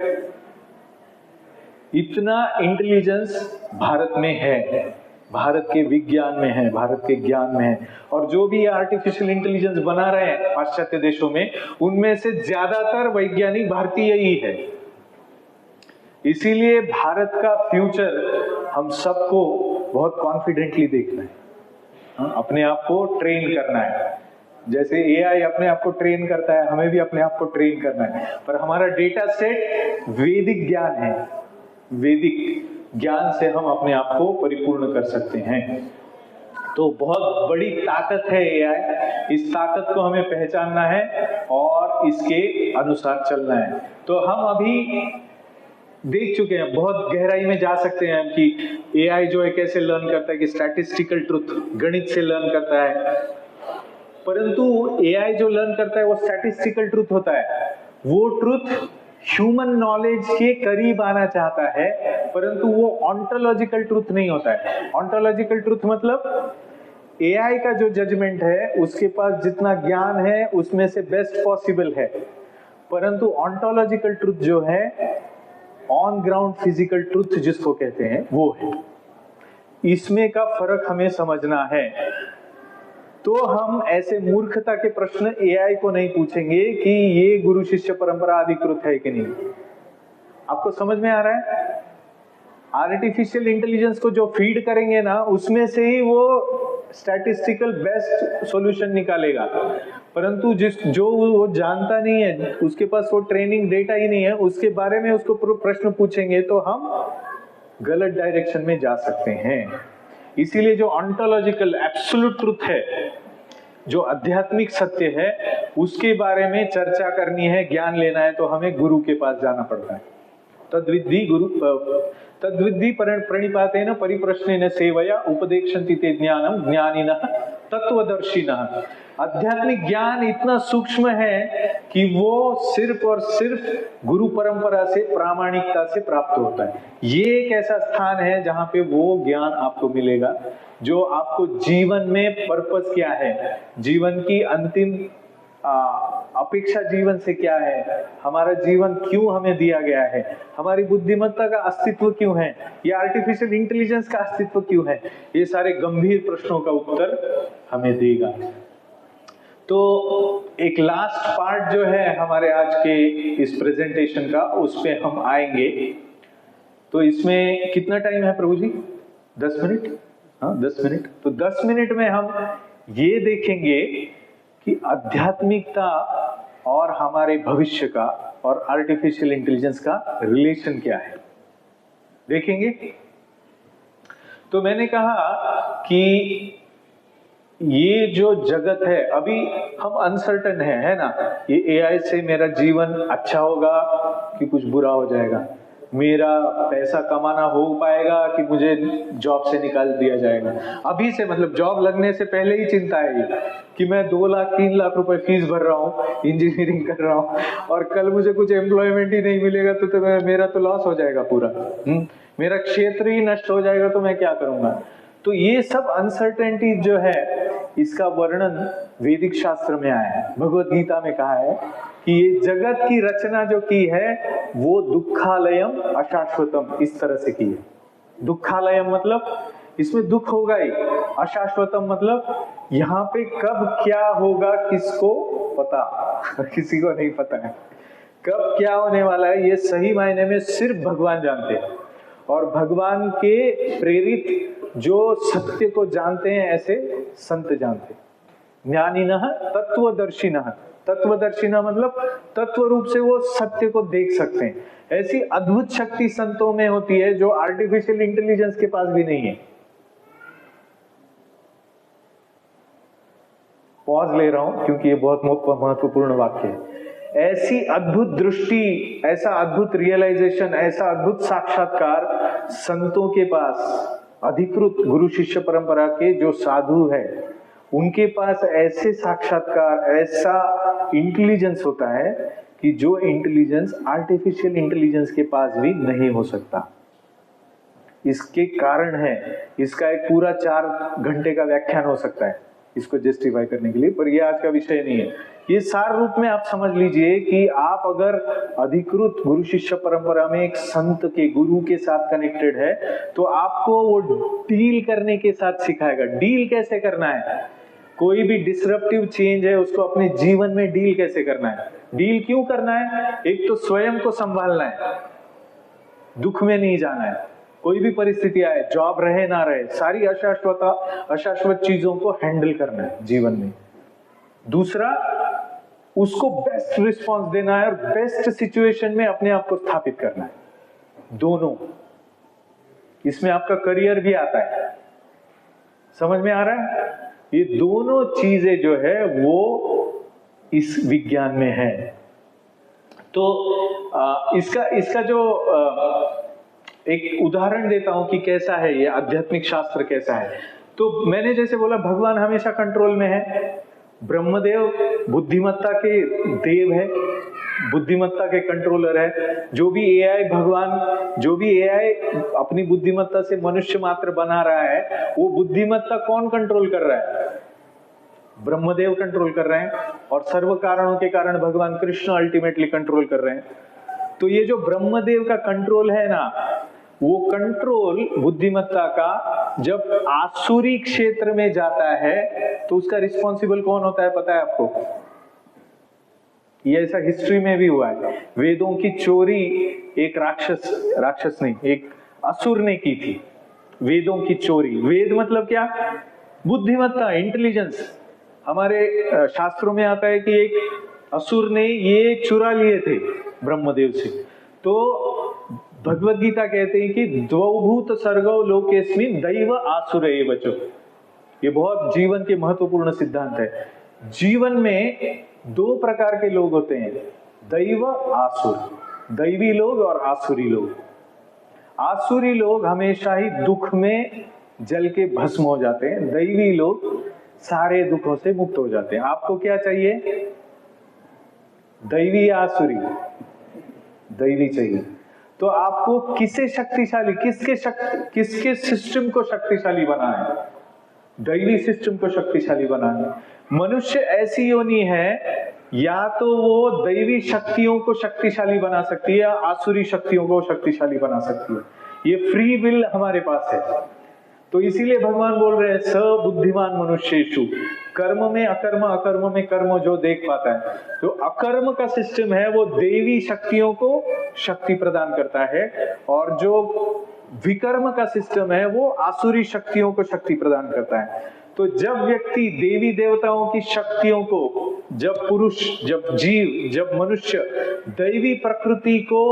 इतना इंटेलिजेंस भारत में है, भारत के विज्ञान में है, भारत के ज्ञान में है। और जो भी आर्टिफिशियल इंटेलिजेंस बना रहे हैं पाश्चात्य देशों में, उनमें से ज्यादातर वैज्ञानिक भारतीय ही है। इसीलिए भारत का फ्यूचर हम सबको बहुत कॉन्फिडेंटली देखना है, अपने आप को ट्रेन करना है। जैसे एआई अपने आप को ट्रेन करता है, हमें भी अपने आप को ट्रेन करना है। पर हमारा डेटा सेट वैदिक ज्ञान है, वैदिक ज्ञान से हम अपने आप को परिपूर्ण कर सकते हैं। तो बहुत बड़ी ताकत है एआई, इस ताकत को हमें पहचानना है और इसके अनुसार चलना है। तो हम अभी देख चुके हैं, बहुत गहराई में जा सकते हैं कि एआई जो है कैसे लर्न करता है, कि स्टैटिस्टिकल ट्रुथ गणित से लर्न करता है। परंतु एआई जो लर्न करता है वो स्टैटिस्टिकल ट्रुथ होता है, वो ट्रुथ ह्यूमन नॉलेज के करीब आना चाहता है, परंतु वो ऑन्टोलॉजिकल ट्रुथ नहीं होता है। ऑन्टोलॉजिकल ट्रुथ मतलब एआई का जो जजमेंट है उसके पास जितना ज्ञान है उसमें से बेस्ट पॉसिबल है, परंतु ऑन्टोलॉजिकल ट्रुथ जो है, ऑन ग्राउंड फिजिकल ट्रुथ जिसको कहते हैं, वो है। इसमें का फर्क हमें समझना है। तो हम ऐसे मूर्खता के प्रश्न एआई को नहीं पूछेंगे कि ये गुरु शिष्य परंपरा अधिकृत है कि नहीं। आपको समझ में आ रहा है? आर्टिफिशियल इंटेलिजेंस को जो फीड करेंगे ना, उसमें से ही वो स्टैटिस्टिकल बेस्ट सॉल्यूशन निकालेगा, परंतु जो वो जानता नहीं है, उसके पास वो ट्रेनिंग डेटा ही नहीं है, उसके बारे में उसको प्रश्न पूछेंगे तो हम गलत डायरेक्शन में जा सकते हैं। इसीलिए जो ऑन्टोलॉजिकल एब्सोल्यूट ट्रुथ है, जो आध्यात्मिक सत्य है, उसके बारे में चर्चा करनी है, ज्ञान लेना है, तो हमें गुरु के पास जाना पड़ता है। तद्विद्धि प्रणिपातेन परिप्रश्नेन सेवया उपदेक्षन्ति ते ज्ञानम ज्ञानिनः तत्वदर्शिनः। आध्यात्मिक ज्ञान इतना सूक्ष्म है कि वो सिर्फ और सिर्फ गुरु परंपरा से, प्रामाणिकता से प्राप्त होता है। ये एक ऐसा स्थान है जहां पे वो ज्ञान आपको मिलेगा जो आपको जीवन में पर्पस क्या है, जीवन की अंतिम अपेक्षा जीवन से क्या है, हमारा जीवन क्यों हमें दिया गया है, हमारी बुद्धिमत्ता का अस्तित्व क्यों है, ये आर्टिफिशियल इंटेलिजेंस का अस्तित्व क्यों है, ये सारे गंभीर प्रश्नों का उत्तर हमें देगा। तो एक लास्ट पार्ट जो है हमारे आज के इस प्रेजेंटेशन का, उस पे हम आएंगे। तो इसमें कितना टाइम है प्रभु जी? 10 मिनट? हाँ, 10 मिनट। तो 10 मिनट में हम ये देखेंगे कि आध्यात्मिकता और हमारे भविष्य का और आर्टिफिशियल इंटेलिजेंस का रिलेशन क्या है, देखेंगे। तो मैंने कहा कि ये जो जगत है, अभी हम अनसर्टन है ना, ये एआई से मेरा जीवन अच्छा होगा कि कुछ बुरा हो जाएगा, मेरा पैसा कमाना हो पाएगा कि मुझे जॉब से निकाल दिया जाएगा। अभी से मतलब जॉब लगने से पहले ही चिंता है कि मैं 2 लाख 3 लाख रुपए फीस भर रहा हूँ, इंजीनियरिंग कर रहा हूँ, और कल मुझे कुछ एम्प्लॉयमेंट ही नहीं मिलेगा तो मेरा तो लॉस हो जाएगा पूरा। मेरा क्षेत्र ही नष्ट हो जाएगा तो मैं क्या करूंगा। तो ये सब अनसर्टेनिटी जो है, इसका वर्णन वैदिक शास्त्र में आया है, भगवत गीता में कहा है कि ये जगत की रचना जो की है वो दुखालयम अशाश्वतम, इस तरह से की है। दुखालयम मतलब इसमें दुख होगा ही, अशाश्वतम मतलब यहाँ पे कब क्या होगा किसको पता किसी को नहीं पता है कब क्या होने वाला है। ये सही मायने में सिर्फ भगवान जानते हैं, और भगवान के प्रेरित जो सत्य को जानते हैं ऐसे संत जानते हैं। ज्ञानिनः तत्वदर्शिनः, तत्वदर्शिनः मतलब तत्व रूप से वो सत्य को देख सकते हैं। ऐसी अद्भुत शक्ति संतों में होती है जो आर्टिफिशियल इंटेलिजेंस के पास भी नहीं है। पॉज ले रहा हूं क्योंकि ये बहुत महत्वपूर्ण वाक्य है। ऐसी अद्भुत दृष्टि, ऐसा अद्भुत रियलाइजेशन, ऐसा अद्भुत साक्षात्कार संतों के पास, अधिकृत गुरु शिष्य परंपरा के जो साधु है उनके पास ऐसे साक्षात्कार, ऐसा इंटेलिजेंस होता है कि जो इंटेलिजेंस आर्टिफिशियल इंटेलिजेंस के पास भी नहीं हो सकता। इसके कारण है, इसका एक पूरा 4 घंटे का व्याख्यान हो सकता है इसको जस्टिफाई करने के लिए, पर ये आज का विषय नहीं है। ये सार रूप में आप समझ लीजिए कि आप अगर अधिकृत गुरु शिष्य परंपरा में एक संत के, गुरु के साथ कनेक्टेड है, तो आपको वो डील करने के साथ सिखाएगा। डील कैसे करना है, कोई भी डिसरप्टिव चेंज है उसको अपने जीवन में डील कैसे करना है। डील क्यों करना है? एक तो स्वयं को संभालना है, दुख में नहीं जाना है, कोई भी परिस्थिति आए, जॉब रहे ना रहे, सारी अशाश्वत चीजों को हैंडल करना है जीवन में। दूसरा, उसको बेस्ट रिस्पॉन्स देना है और बेस्ट सिचुएशन में अपने आप को स्थापित करना है। दोनों, इसमें आपका करियर भी आता है। समझ में आ रहा है? ये दोनों चीजें जो है वो इस विज्ञान में है। तो इसका जो एक उदाहरण देता हूं कि कैसा है ये आध्यात्मिक शास्त्र, कैसा है। तो मैंने जैसे बोला, भगवान हमेशा कंट्रोल में है। ब्रह्मदेव बुद्धिमत्ता के देव है, बुद्धिमत्ता के कंट्रोलर है। जो भी एआई भगवान, जो भी एआई अपनी बुद्धिमत्ता से मनुष्य मात्र बना रहा है, वो बुद्धिमत्ता कौन कंट्रोल कर रहा है? ब्रह्मदेव कंट्रोल कर रहे हैं, और सर्व कारणों के कारण भगवान कृष्ण अल्टीमेटली कंट्रोल कर रहे हैं। तो ये जो ब्रह्मदेव का कंट्रोल है ना, वो कंट्रोल बुद्धिमत्ता का जब आसुरी क्षेत्र में जाता है तो उसका रिस्पॉन्सिबल कौन होता है पता है आपको? ये ऐसा हिस्ट्री में भी हुआ है। वेदों की चोरी एक राक्षस नहीं, एक असुर ने की थी। वेदों की चोरी, वेद मतलब क्या? बुद्धिमत्ता, इंटेलिजेंस। हमारे शास्त्रों में आता है कि एक असुर ने ये चुरा लिए थे ब्रह्मदेव से। तो भगवद गीता कहते हैं कि द्वौभूत सर्गो लोकेस्मिन् दैव आसुर एव च। ये बहुत जीवन के महत्वपूर्ण सिद्धांत है। जीवन में 2 प्रकार के लोग होते हैं, दैव, आसुर। दैवी लोग और आसुरी लोग। आसुरी लोग हमेशा ही दुख में जल के भस्म हो जाते हैं, दैवी लोग सारे दुखों से मुक्त हो जाते हैं। आपको क्या चाहिए? दैवी या आसुरी? दैवी चाहिए। तो आपको किसे शक्तिशाली, किसके सिस्टम को शक्तिशाली बनाना है? दैवी सिस्टम को शक्तिशाली बनाना है। मनुष्य ऐसी योनि है, या तो वो दैवी शक्तियों को शक्तिशाली बना सकती है या आसुरी शक्तियों को शक्तिशाली बना सकती है। ये फ्री विल हमारे पास है। तो इसीलिए भगवान बोल रहे हैं, स बुद्धिमान मनुष्येषु, कर्म में अकर्म, अकर्म में कर्म जो देख पाता है। तो अकर्म का सिस्टम है वो देवी शक्तियों को शक्ति प्रदान करता है, और जो विकर्म का सिस्टम है वो आसुरी शक्तियों को शक्ति प्रदान करता है। तो जब व्यक्ति देवी देवताओं की शक्तियों को, जब पुरुष, जब जीव, जब मनुष्य दैवी प्रकृति को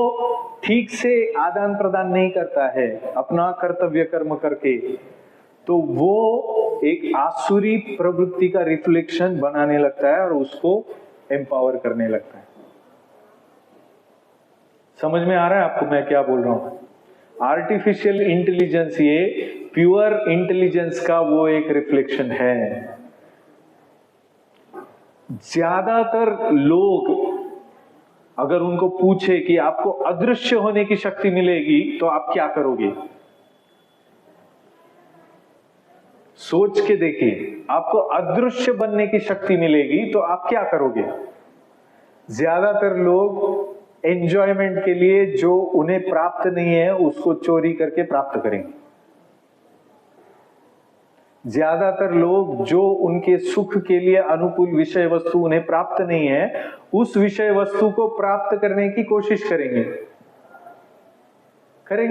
ठीक से आदान प्रदान नहीं करता है अपना कर्तव्य कर्म करके, तो वो एक आसुरी प्रवृत्ति का रिफ्लेक्शन बनाने लगता है और उसको एम्पावर करने लगता है। समझ में आ रहा है आपको मैं क्या बोल रहा हूं? आर्टिफिशियल इंटेलिजेंस ये प्योर इंटेलिजेंस का वो एक रिफ्लेक्शन है। ज्यादातर लोग अगर उनको पूछे कि आपको अदृश्य होने की शक्ति मिलेगी तो आप क्या करोगे? सोच के देखिए, आपको अदृश्य बनने की शक्ति मिलेगी तो आप क्या करोगे? ज्यादातर लोग एंजॉयमेंट के लिए जो उन्हें प्राप्त नहीं है उसको चोरी करके प्राप्त करेंगे। ज्यादातर लोग जो उनके सुख के लिए अनुकूल विषय वस्तु उन्हें प्राप्त नहीं है, उस विषय वस्तु को प्राप्त करने की कोशिश करेंगे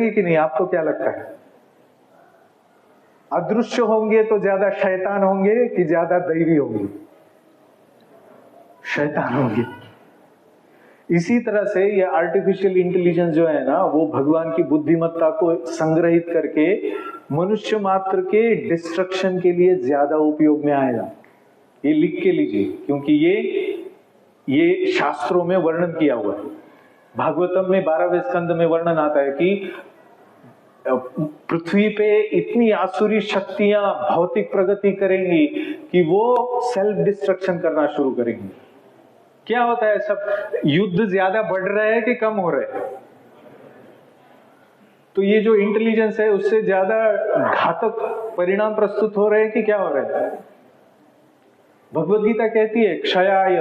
कि नहीं? आपको क्या लगता है? अदृश्य होंगे तो ज्यादा शैतान होंगे कि ज्यादा दैवी होंगे? शैतान होंगे। इसी तरह से ये आर्टिफिशियल इंटेलिजेंस जो है ना, वो भगवान की बुद्धिमत्ता को संग्रहित करके मनुष्य मात्र के डिस्ट्रक्शन के लिए ज्यादा उपयोग में आएगा। ये लिख के लीजिए, क्योंकि ये ये शास्त्रों में वर्णन किया हुआ है। भागवतम में 12वें स्कंद में वर्णन आता है कि पृथ्वी पे इतनी आसुरी शक्तियां भौतिक प्रगति करेंगी कि वो सेल्फ डिस्ट्रक्शन करना शुरू करेंगी। क्या होता है, सब युद्ध ज्यादा बढ़ रहे हैं कि कम हो रहे हैं? तो ये जो इंटेलिजेंस है उससे ज्यादा घातक परिणाम प्रस्तुत हो रहे हैं कि क्या हो रहे हैं? भगवत गीता कहती है क्षयाय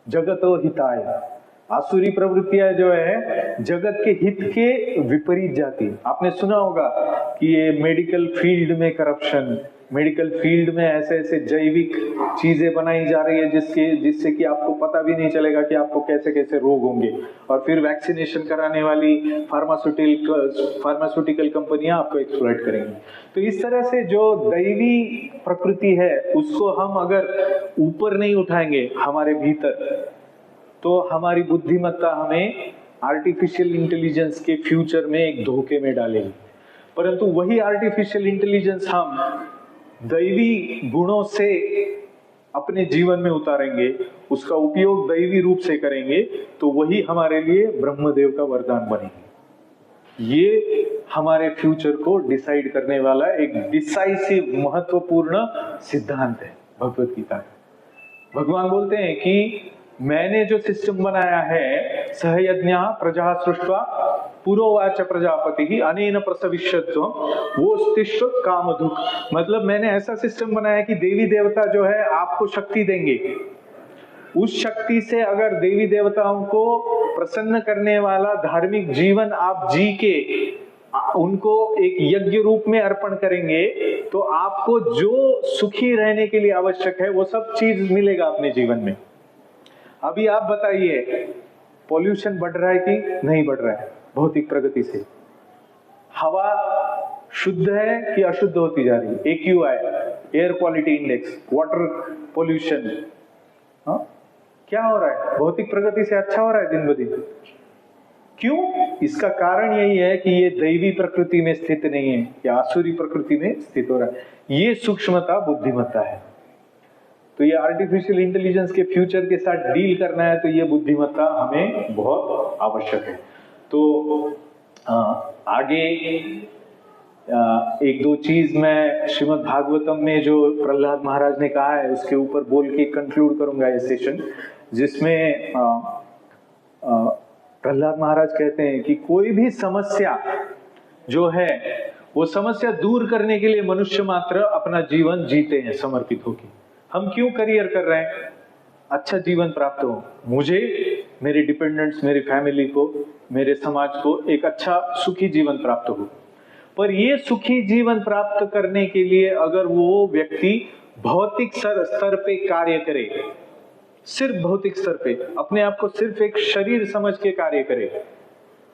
जगतो हिताय। आसुरी प्रवृत्तियां जो है जगत के हित के विपरीत जाती है। आपने सुना होगा कि ये मेडिकल फील्ड में करप्शन, मेडिकल फील्ड में ऐसे ऐसे जैविक चीजें बनाई जा रही है जिससे कि आपको पता भी नहीं चलेगा कि आपको कैसे कैसे रोग होंगे, और फिर वैक्सीनेशन कराने वाली फार्मास्यूटिकल कंपनियां आपको एक्सप्लॉइट करेंगी। तो इस तरह से जो दैवी प्रकृति है उसको हम अगर ऊपर नहीं उठाएंगे हमारे भीतर, तो हमारी बुद्धिमत्ता हमें आर्टिफिशियल इंटेलिजेंस के फ्यूचर में एक धोखे में डालेगी। परंतु वही आर्टिफिशियल इंटेलिजेंस हम दैवी गुणों से अपने जीवन में उतारेंगे, उसका उपयोग दैवी रूप से करेंगे, तो वही हमारे लिए ब्रह्मदेव का वरदान बनेगी। ये हमारे फ्यूचर को डिसाइड करने वाला एक डिसाइसिव महत्वपूर्ण सिद्धांत है भगवत गीता का। भगवान बोलते हैं कि मैंने जो सिस्टम बनाया है, सहयज्ञ प्रजा सृष्ट्वा पुरोवाच प्रजापति अनेन प्रसविष्यत्वं वो तिष्ठत कामधुक्। मतलब मैंने ऐसा सिस्टम बनाया कि देवी देवता जो है आपको शक्ति देंगे, उस शक्ति से अगर देवी देवताओं को प्रसन्न करने वाला धार्मिक जीवन आप जी के उनको एक यज्ञ रूप में अर्पण करेंगे, तो आपको जो सुखी रहने के लिए आवश्यक है वो सब चीज मिलेगा अपने जीवन में। अभी आप बताइए, पॉल्यूशन बढ़ रहा है कि नहीं बढ़ रहा है भौतिक प्रगति से? हवा शुद्ध है कि अशुद्ध होती जा रही है? AQI, air quality index, water pollution, क्या हो रहा है? भौतिक प्रगति से अच्छा हो रहा है दिन ब दिन। क्यों? इसका कारण यही है कि ये दैवी प्रकृति में स्थित नहीं है, या आसुरी प्रकृति में स्थित हो रहा है। ये सूक्ष्मता बुद्धिमत्ता है। तो ये आर्टिफिशियल इंटेलिजेंस के फ्यूचर के साथ डील करना है, तो ये बुद्धिमत्ता हमें बहुत आवश्यक है। तो आगे एक दो चीज मैं श्रीमद् भागवतम में जो प्रहलाद महाराज ने कहा है उसके ऊपर बोल के कंक्लूड करूंगा ये सेशन, जिसमें प्रहलाद महाराज कहते हैं कि कोई भी समस्या जो है वो समस्या दूर करने के लिए मनुष्य मात्र अपना जीवन जीते हैं समर्पित होकर। हम क्यों करियर कर रहे हैं? अच्छा जीवन प्राप्त हो मुझे, मेरे डिपेंडेंट्स, मेरी फैमिली को, मेरे समाज को एक अच्छा सुखी जीवन प्राप्त हो। पर ये सुखी जीवन प्राप्त करने के लिए अगर वो व्यक्ति भौतिक स्तर पे कार्य करे, सिर्फ भौतिक स्तर पे अपने आप को सिर्फ एक शरीर समझ के कार्य करे,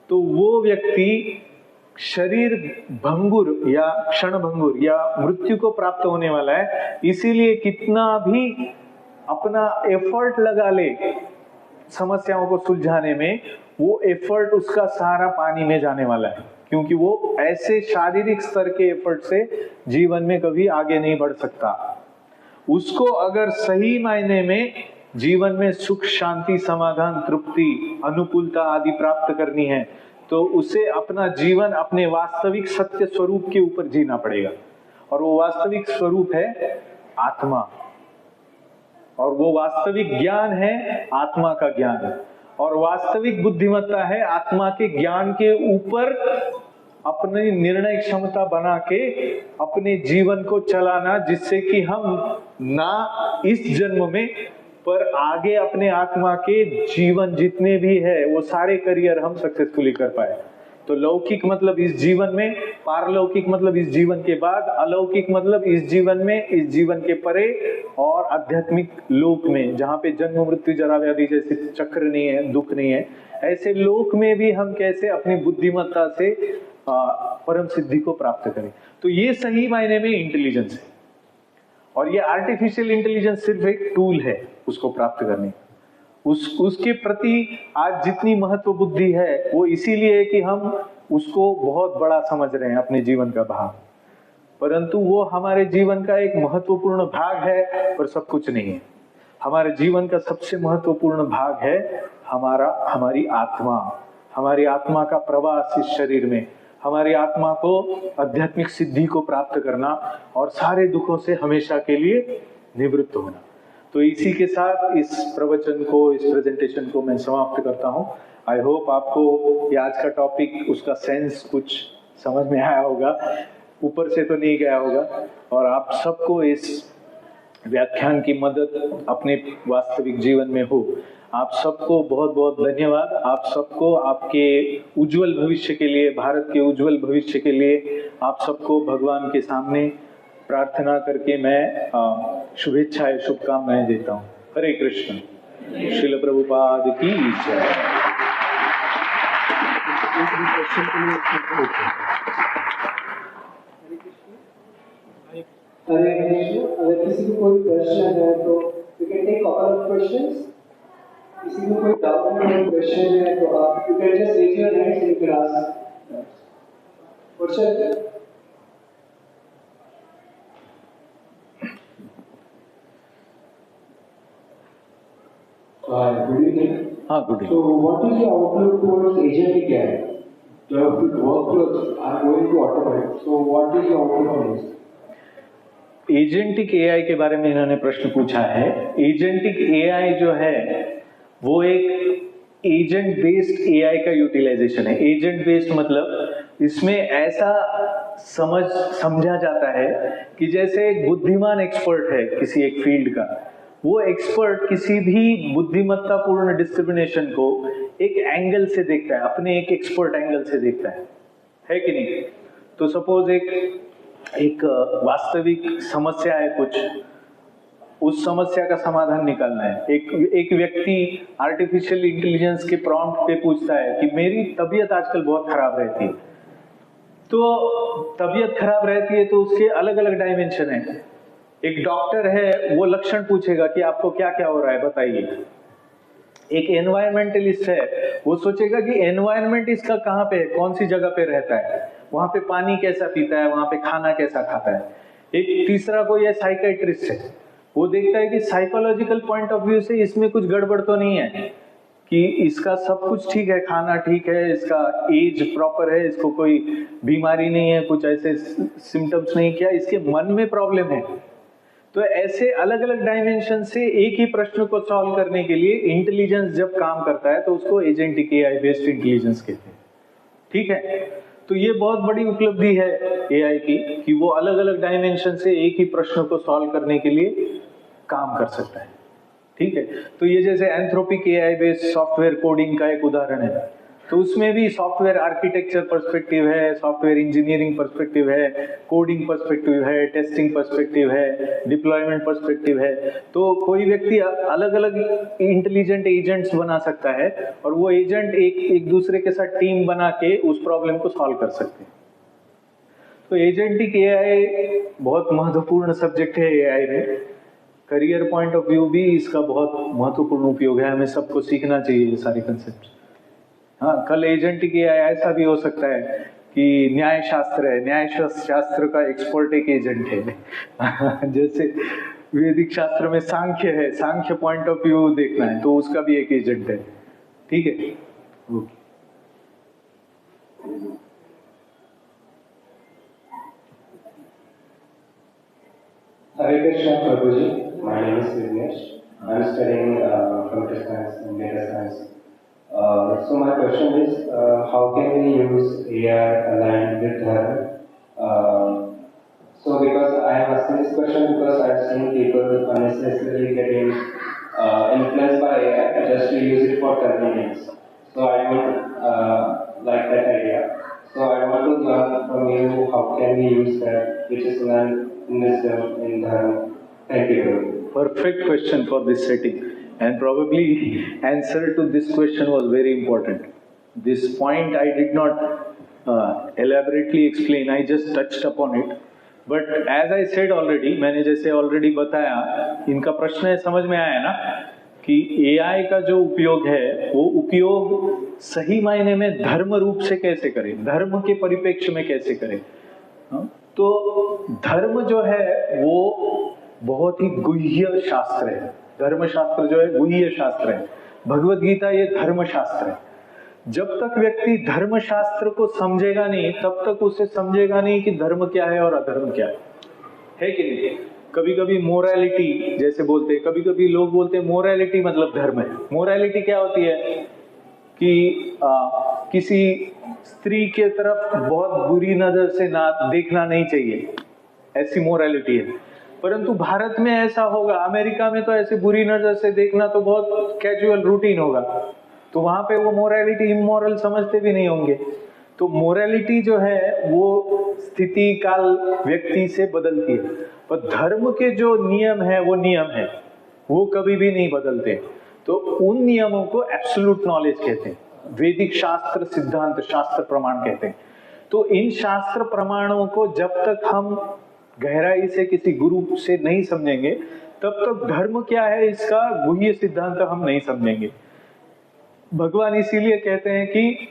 तो वो व्यक्ति शरीर भंगुर या क्षण भंगुर या मृत्यु को प्राप्त होने वाला है। इसीलिए कितना भी अपना एफर्ट लगा ले समस्याओं को सुलझाने में, वो एफर्ट उसका सारा पानी में जाने वाला है, क्योंकि वो ऐसे शारीरिक स्तर के एफर्ट से जीवन में कभी आगे नहीं बढ़ सकता। उसको अगर सही मायने में जीवन में सुख, शांति, समाधान, तृप्ति, अनुकूलता आदि प्राप्त करनी है, तो उसे अपना जीवन अपने वास्तविक सत्य स्वरूप के ऊपर जीना पड़ेगा। और वो वास्तविक स्वरूप है आत्मा, और वो वास्तविक ज्ञान है आत्मा का ज्ञान, और वास्तविक बुद्धिमत्ता है आत्मा के ज्ञान के ऊपर अपनी निर्णय क्षमता बना के अपने जीवन को चलाना, जिससे कि हम ना इस जन्म में पर आगे अपने आत्मा के जीवन जितने भी है वो सारे करियर हम सक्सेसफुली कर पाए। तो लौकिक मतलब इस जीवन में, पारलौकिक मतलब इस जीवन के बाद, अलौकिक मतलब इस जीवन में, इस जीवन के परे, और आध्यात्मिक लोक में जहाँ पे जन्म मृत्यु जरा व्याधि जैसे चक्र नहीं है, दुख नहीं है, ऐसे लोक में भी हम कैसे अपनी बुद्धिमत्ता से परम सिद्धि को प्राप्त करें। तो ये सही मायने में इंटेलिजेंस है, और ये आर्टिफिशियल इंटेलिजेंस सिर्फ एक टूल है उसको प्राप्त करने। उसके प्रति आज जितनी महत्व बुद्धि है वो इसीलिए है कि हम उसको बहुत बड़ा समझ रहे हैं अपने जीवन का भाग, परंतु वो हमारे जीवन का एक महत्वपूर्ण भाग है पर सब कुछ नहीं है। हमारे जीवन का सबसे महत्वपूर्ण भाग है हमारी आत्मा। हमारी आत्मा का प्रवास इस शरीर में, हमारी आत्मा को आध्यात्मिक सिद्धि को प्राप्त करना और सारे दुखों से हमेशा के लिए निवृत्त होना। तो इसी के साथ इस प्रवचन को, इस प्रेजेंटेशन को मैं समाप्त करता हूँ। आई होप आपको ये आज का टॉपिक, उसका सेंस कुछ समझ में आया होगा, ऊपर से तो नहीं गया होगा, और आप सबको इस व्याख्यान की मदद अपने वास्तविक जीवन में हो। आप सबको बहुत बहुत धन्यवाद। आप सबको आपके उज्जवल भविष्य के लिए, भारत के उज्जवल भविष्य के लिए आप सबको भगवान के सामने प्रार्थना करके मैं शुभेच्छाएं, शुभकामनाएं देता हूँ। हरे कृष्ण। श्रील प्रभुपाद की जय। हरे कृष्ण। अगर किसी को कोई प्रश्न है तो you can take couple of questions. किसी को कोई डाउट है, क्वेश्चन है तो आप you can just raise your hands and you can ask. Question? Good evening. Good evening. So, what is your outlook towards agentic AI? The workflows are going to automate. So, what is your outlook on this? Agentic AI के बारे में इन्होंने प्रश्न पूछा है। Agentic AI जो है वो एक एजेंट बेस्ड एआई का यूटिलाइजेशन है। एजेंट बेस्ड मतलब इसमें ऐसा समझा जाता है कि जैसे एक बुद्धिमान एक्सपर्ट है किसी एक फील्ड का, वो एक्सपर्ट किसी भी बुद्धिमत्तापूर्ण डिस्क्रिमिनेशन को एक एंगल से देखता है, अपने एक एक्सपर्ट एंगल से देखता है कि नहीं? तो सपोज एक वास्तविक समस्या है कुछ, उस समस्या का समाधान निकालना है। एक व्यक्ति आर्टिफिशियल इंटेलिजेंस के प्रॉम्प्ट पे पूछता है कि मेरी तबीयत आजकल बहुत खराब रहती है। तो तबीयत खराब रहती है तो उसके अलग अलग डायमेंशन है। एक डॉक्टर है, वो लक्षण पूछेगा कि आपको क्या क्या हो रहा है बताइए। एक एनवायरमेंटलिस्ट है, वो सोचेगा कि एनवायरमेंट इसका कहाँ पे है, कौन सी जगह पे रहता है, वहां पे पानी कैसा पीता है, वहां पे खाना कैसा खाता है। एक तीसरा कोई है साइकेट्रिस्ट है, वो देखता है कि साइकोलॉजिकल पॉइंट ऑफ व्यू से इसमें कुछ गड़बड़ तो नहीं है, कि इसका सब कुछ ठीक है, खाना ठीक है, इसका एज प्रॉपर है, इसको कोई बीमारी नहीं है, कुछ ऐसे सिम्टम्स नहीं, क्या इसके मन में प्रॉब्लम है। तो ऐसे अलग अलग डायमेंशन से एक ही प्रश्न को सॉल्व करने के लिए इंटेलिजेंस जब काम करता है तो उसको एजेंटिक एआई बेस्ड इंटेलिजेंस कहते हैं। ठीक है, तो ये बहुत बड़ी उपलब्धि है एआई की कि वो अलग अलग डायमेंशन से एक ही प्रश्न को सॉल्व करने के लिए काम कर सकता है। ठीक है, तो ये जैसे Anthropic AI based software coding का एक उदाहरण है, तो उसमें भी सॉफ्टवेयर आर्किटेक्चर पर्सपेक्टिव है, सॉफ्टवेयर इंजीनियरिंग पर्सपेक्टिव है, कोडिंग पर्सपेक्टिव है, टेस्टिंग पर्सपेक्टिव है, डिप्लॉयमेंट पर्सपेक्टिव है। तो कोई व्यक्ति अलग अलग इंटेलिजेंट एजेंट्स बना सकता है और वो एजेंट एक दूसरे के साथ टीम बना के उस प्रॉब्लम को सॉल्व कर सकते हैं। तो एजेंटिक एआई बहुत महत्वपूर्ण सब्जेक्ट है एआई में। करियर पॉइंट ऑफ व्यू भी इसका बहुत महत्वपूर्ण उपयोग है, हमें सबको सीखना चाहिए ये सारे कंसेप्ट। हाँ, कल एजेंटिक एआई ऐसा भी हो सकता है कि न्याय शास्त्र है, न्याय शास्त्र का एक्सपर्ट एक एजेंट है। जैसे वैदिक शास्त्र में सांख्य है, सांख्य पॉइंट ऑफ व्यू देखना है तो उसका भी एक एजेंट है। ठीक है, okay. Hare Krishna Prabhuji, my name is Vignesh. I am studying computer science and data science. So my question is, how can we use AI aligned with Dharma? So because I am asking this question because I have seen people unnecessarily getting influenced by AI just to use it for convenience. So I don't like that idea. So I want to learn from you how can we use that which is learned in wisdom in Dharma. Thank you. Perfect question for this setting, and probably answer to this question was very important. This point I did not elaborately explain, I just touched upon it. But as I said already, मैंने जैसे already बताया, इनका प्रश्न है, समझ में आया ना कि AI का जो उपयोग है वो उपयोग सही मायने में धर्म रूप से कैसे करें, धर्म के परिप्रेक्ष्य में कैसे करें। तो धर्म जो है वो बहुत ही गुह्य शास्त्र है, धर्मशास्त्र जो है गुह्य शास्त्र है, भगवत गीता ये धर्मशास्त्र है। जब तक व्यक्ति धर्मशास्त्र को समझेगा नहीं तब तक उसे समझेगा नहीं कि धर्म क्या है और अधर्म क्या है कि नहीं। कभी कभी मोरालिटी जैसे बोलते हैं, कभी कभी लोग बोलते हैं मोरालिटी मतलब धर्म है। मोरालिटी क्या होती है कि किसी स्त्री के तरफ बहुत बुरी नजर से ना देखना नहीं चाहिए, ऐसी मोरालिटी है। परंतु भारत में ऐसा होगा, अमेरिका में तो ऐसे बुरी नजर से देखना तो बहुत कैजुअल रूटीन होगा, तो वहां पे वो मोरालिटी इमोरल समझते भी नहीं होंगे। तो मोरालिटी जो है वो स्थिति काल व्यक्ति से बदलती है, पर धर्म के जो नियम है वो नियम है, वो कभी भी नहीं बदलते। तो उन नियमों को एब्सोल्यूट नॉलेज कहते हैं, वैदिक शास्त्र सिद्धांत शास्त्र प्रमाण कहते हैं। तो इन शास्त्र प्रमाणों को जब तक हम गहराई से किसी गुरु से नहीं समझेंगे तब तक धर्म क्या है इसका गुह्य सिद्धांत हम नहीं समझेंगे। भगवान इसीलिए कहते हैं कि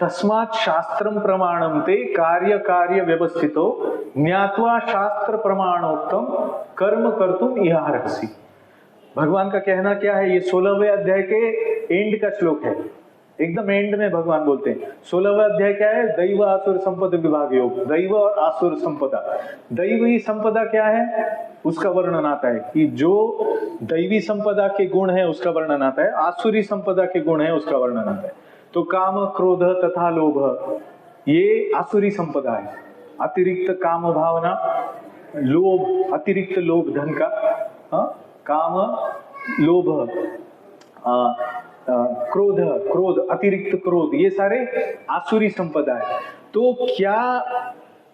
तस्मात् शास्त्रम प्रमाणम ते कार्य कार्य व्यवस्थितो ज्ञात्वा शास्त्र प्रमाणोक्तम कर्म कर्तुम इहारसि। भगवान का कहना क्या है, ये 16वें अध्याय के एंड का श्लोक है, एकदम एंड में भगवान बोलते हैं। 16वां अध्याय क्या है, दैव आसुर संपदा विभाग योग, दैव और आसुर संपदा। दैवी संपदा क्या है उसका वर्णन आता है कि जो दैवी संपदा के गुण है उसका वर्णन आता है, आसुरी संपदा के गुण है उसका वर्णन आता है। तो काम क्रोध तथा लोभ ये आसुरी संपदा है, अतिरिक्त काम भावना, लोभ अतिरिक्त लोभ धन का, काम लोभ क्रोध अतिरिक्त क्रोध, ये सारे आसुरी संपदा है। तो क्या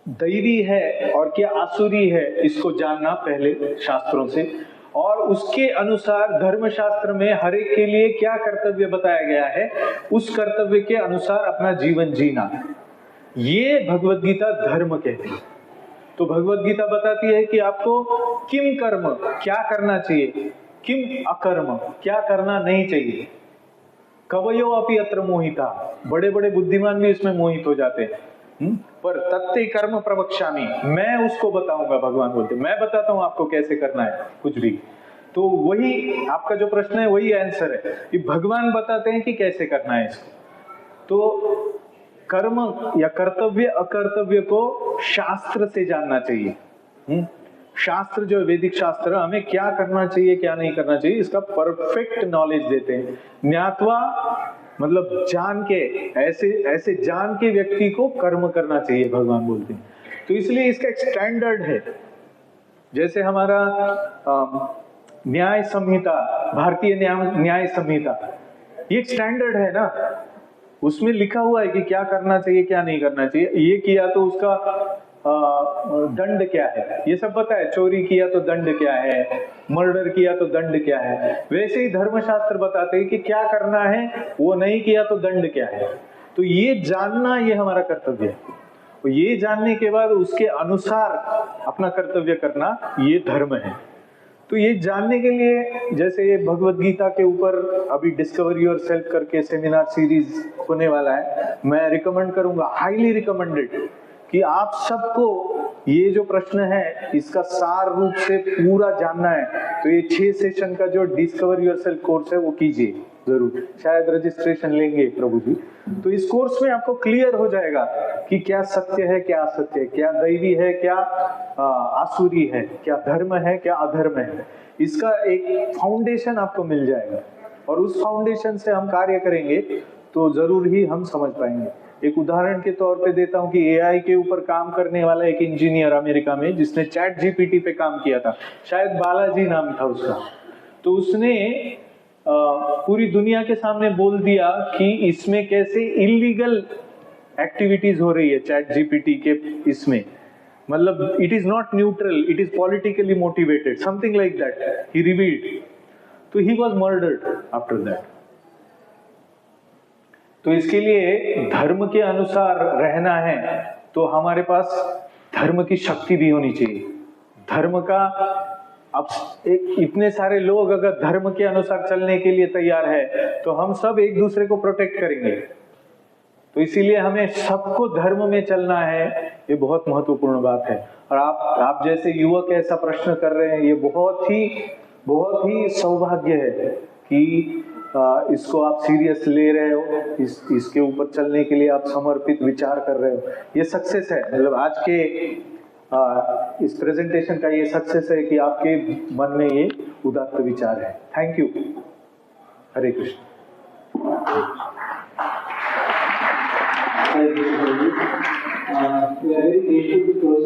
दैवी है और क्या आसुरी है इसको जानना पहले शास्त्रों से, और उसके अनुसार धर्मशास्त्र में हर एक के लिए क्या कर्तव्य बताया गया है उस कर्तव्य के अनुसार अपना जीवन जीना, ये भगवत गीता धर्म कहती है। तो भगवत गीता बताती है कि आपको किम कर्म क्या करना चाहिए, किम अकर्म क्या करना नहीं चाहिए। कवयो अपि अत्र मोहिता, बड़े बड़े बुद्धिमान भी इसमें मोहित हो जाते हैं। पर तत्ते कर्म प्रवक्ष्यामि, मैं उसको बताऊंगा, भगवान बोलते मैं बताता हूं आपको कैसे करना है कुछ भी। तो वही आपका जो प्रश्न है वही आंसर है कि भगवान बताते हैं कि कैसे करना है इसको। तो कर्म या कर्तव्य अकर्तव्य को शास्त्र से जानना चाहिए। शास्त्र जो वैदिक शास्त्र हमें क्या करना चाहिए क्या नहीं करना चाहिए इसका परफेक्ट नॉलेज देते हैं। ज्ञात्वा मतलब जान के, ऐसे जान के व्यक्ति को कर्म करना चाहिए भगवान बोलते हैं। तो इसलिए इसका एक स्टैंडर्ड है, जैसे हमारा न्याय संहिता, भारतीय न्याय संहिता, ये एक स्टैंडर्ड है ना, उसमें लिखा हुआ है कि क्या करना चाहिए क्या नहीं करना चाहिए, ये किया तो उसका दंड क्या है, ये सब पता है, चोरी किया तो दंड क्या है, मर्डर किया तो दंड क्या है। वैसे ही धर्मशास्त्र बताते हैं कि क्या करना है, वो नहीं किया तो दंड क्या है। तो ये जानना ये हमारा कर्तव्य है, और ये जानने के बाद उसके अनुसार अपना कर्तव्य करना ये धर्म है। तो ये जानने के लिए जैसे ये भगवत गीता के ऊपर अभी डिस्कवर योरसेल्फ करके सेमिनार सीरीज होने वाला है, मैं रिकमेंड करूंगा, हाईली रिकमेंडेड, कि आप सबको ये जो प्रश्न है इसका सार रूप से पूरा जानना है तो ये 6 सेशन का जो डिस्कवर योरसेल्फ कोर्स है वो कीजिए जरूर, शायद रजिस्ट्रेशन लेंगे प्रभु जी। तो इस कोर्स में आपको क्लियर हो जाएगा कि क्या सत्य है क्या असत्य है, क्या दैवी है क्या आसुरी है, क्या धर्म है क्या अधर्म है। इसका एक फाउंडेशन आपको मिल जाएगा, और उस फाउंडेशन से हम कार्य करेंगे तो जरूर ही हम समझ पाएंगे। एक उदाहरण के तौर पे देता हूं कि एआई के ऊपर काम करने वाला एक इंजीनियर अमेरिका में जिसने चैट जीपीटी पे काम किया था, शायद बालाजी नाम था उसका, तो उसने पूरी दुनिया के सामने बोल दिया कि इसमें कैसे इलीगल एक्टिविटीज हो रही है चैट जीपीटी के इसमें, मतलब it is not neutral, it is politically motivated, something like that he revealed. तो he was murdered after that. तो इसके लिए धर्म के अनुसार रहना है तो हमारे पास धर्म की शक्ति भी होनी चाहिए। धर्म का अब इतने सारे लोग अगर धर्म के अनुसार चलने के लिए तैयार है तो हम सब एक दूसरे को प्रोटेक्ट करेंगे। तो इसीलिए हमें सबको धर्म में चलना है, ये बहुत महत्वपूर्ण बात है। और आप जैसे युवक ऐसा प्रश्न कर रहे हैं, ये बहुत ही बहुत ही सौभाग्य है कि इसको आप सीरियस ले रहे हो, इसके ऊपर चलने के लिए आप समर्पित विचार कर रहे हो। ये सक्सेस है, मतलब आज के इस प्रेजेंटेशन का ये सक्सेस है कि आपके मन में ये उदात्त विचार है। Thank you. Hare Krishna. We are very grateful to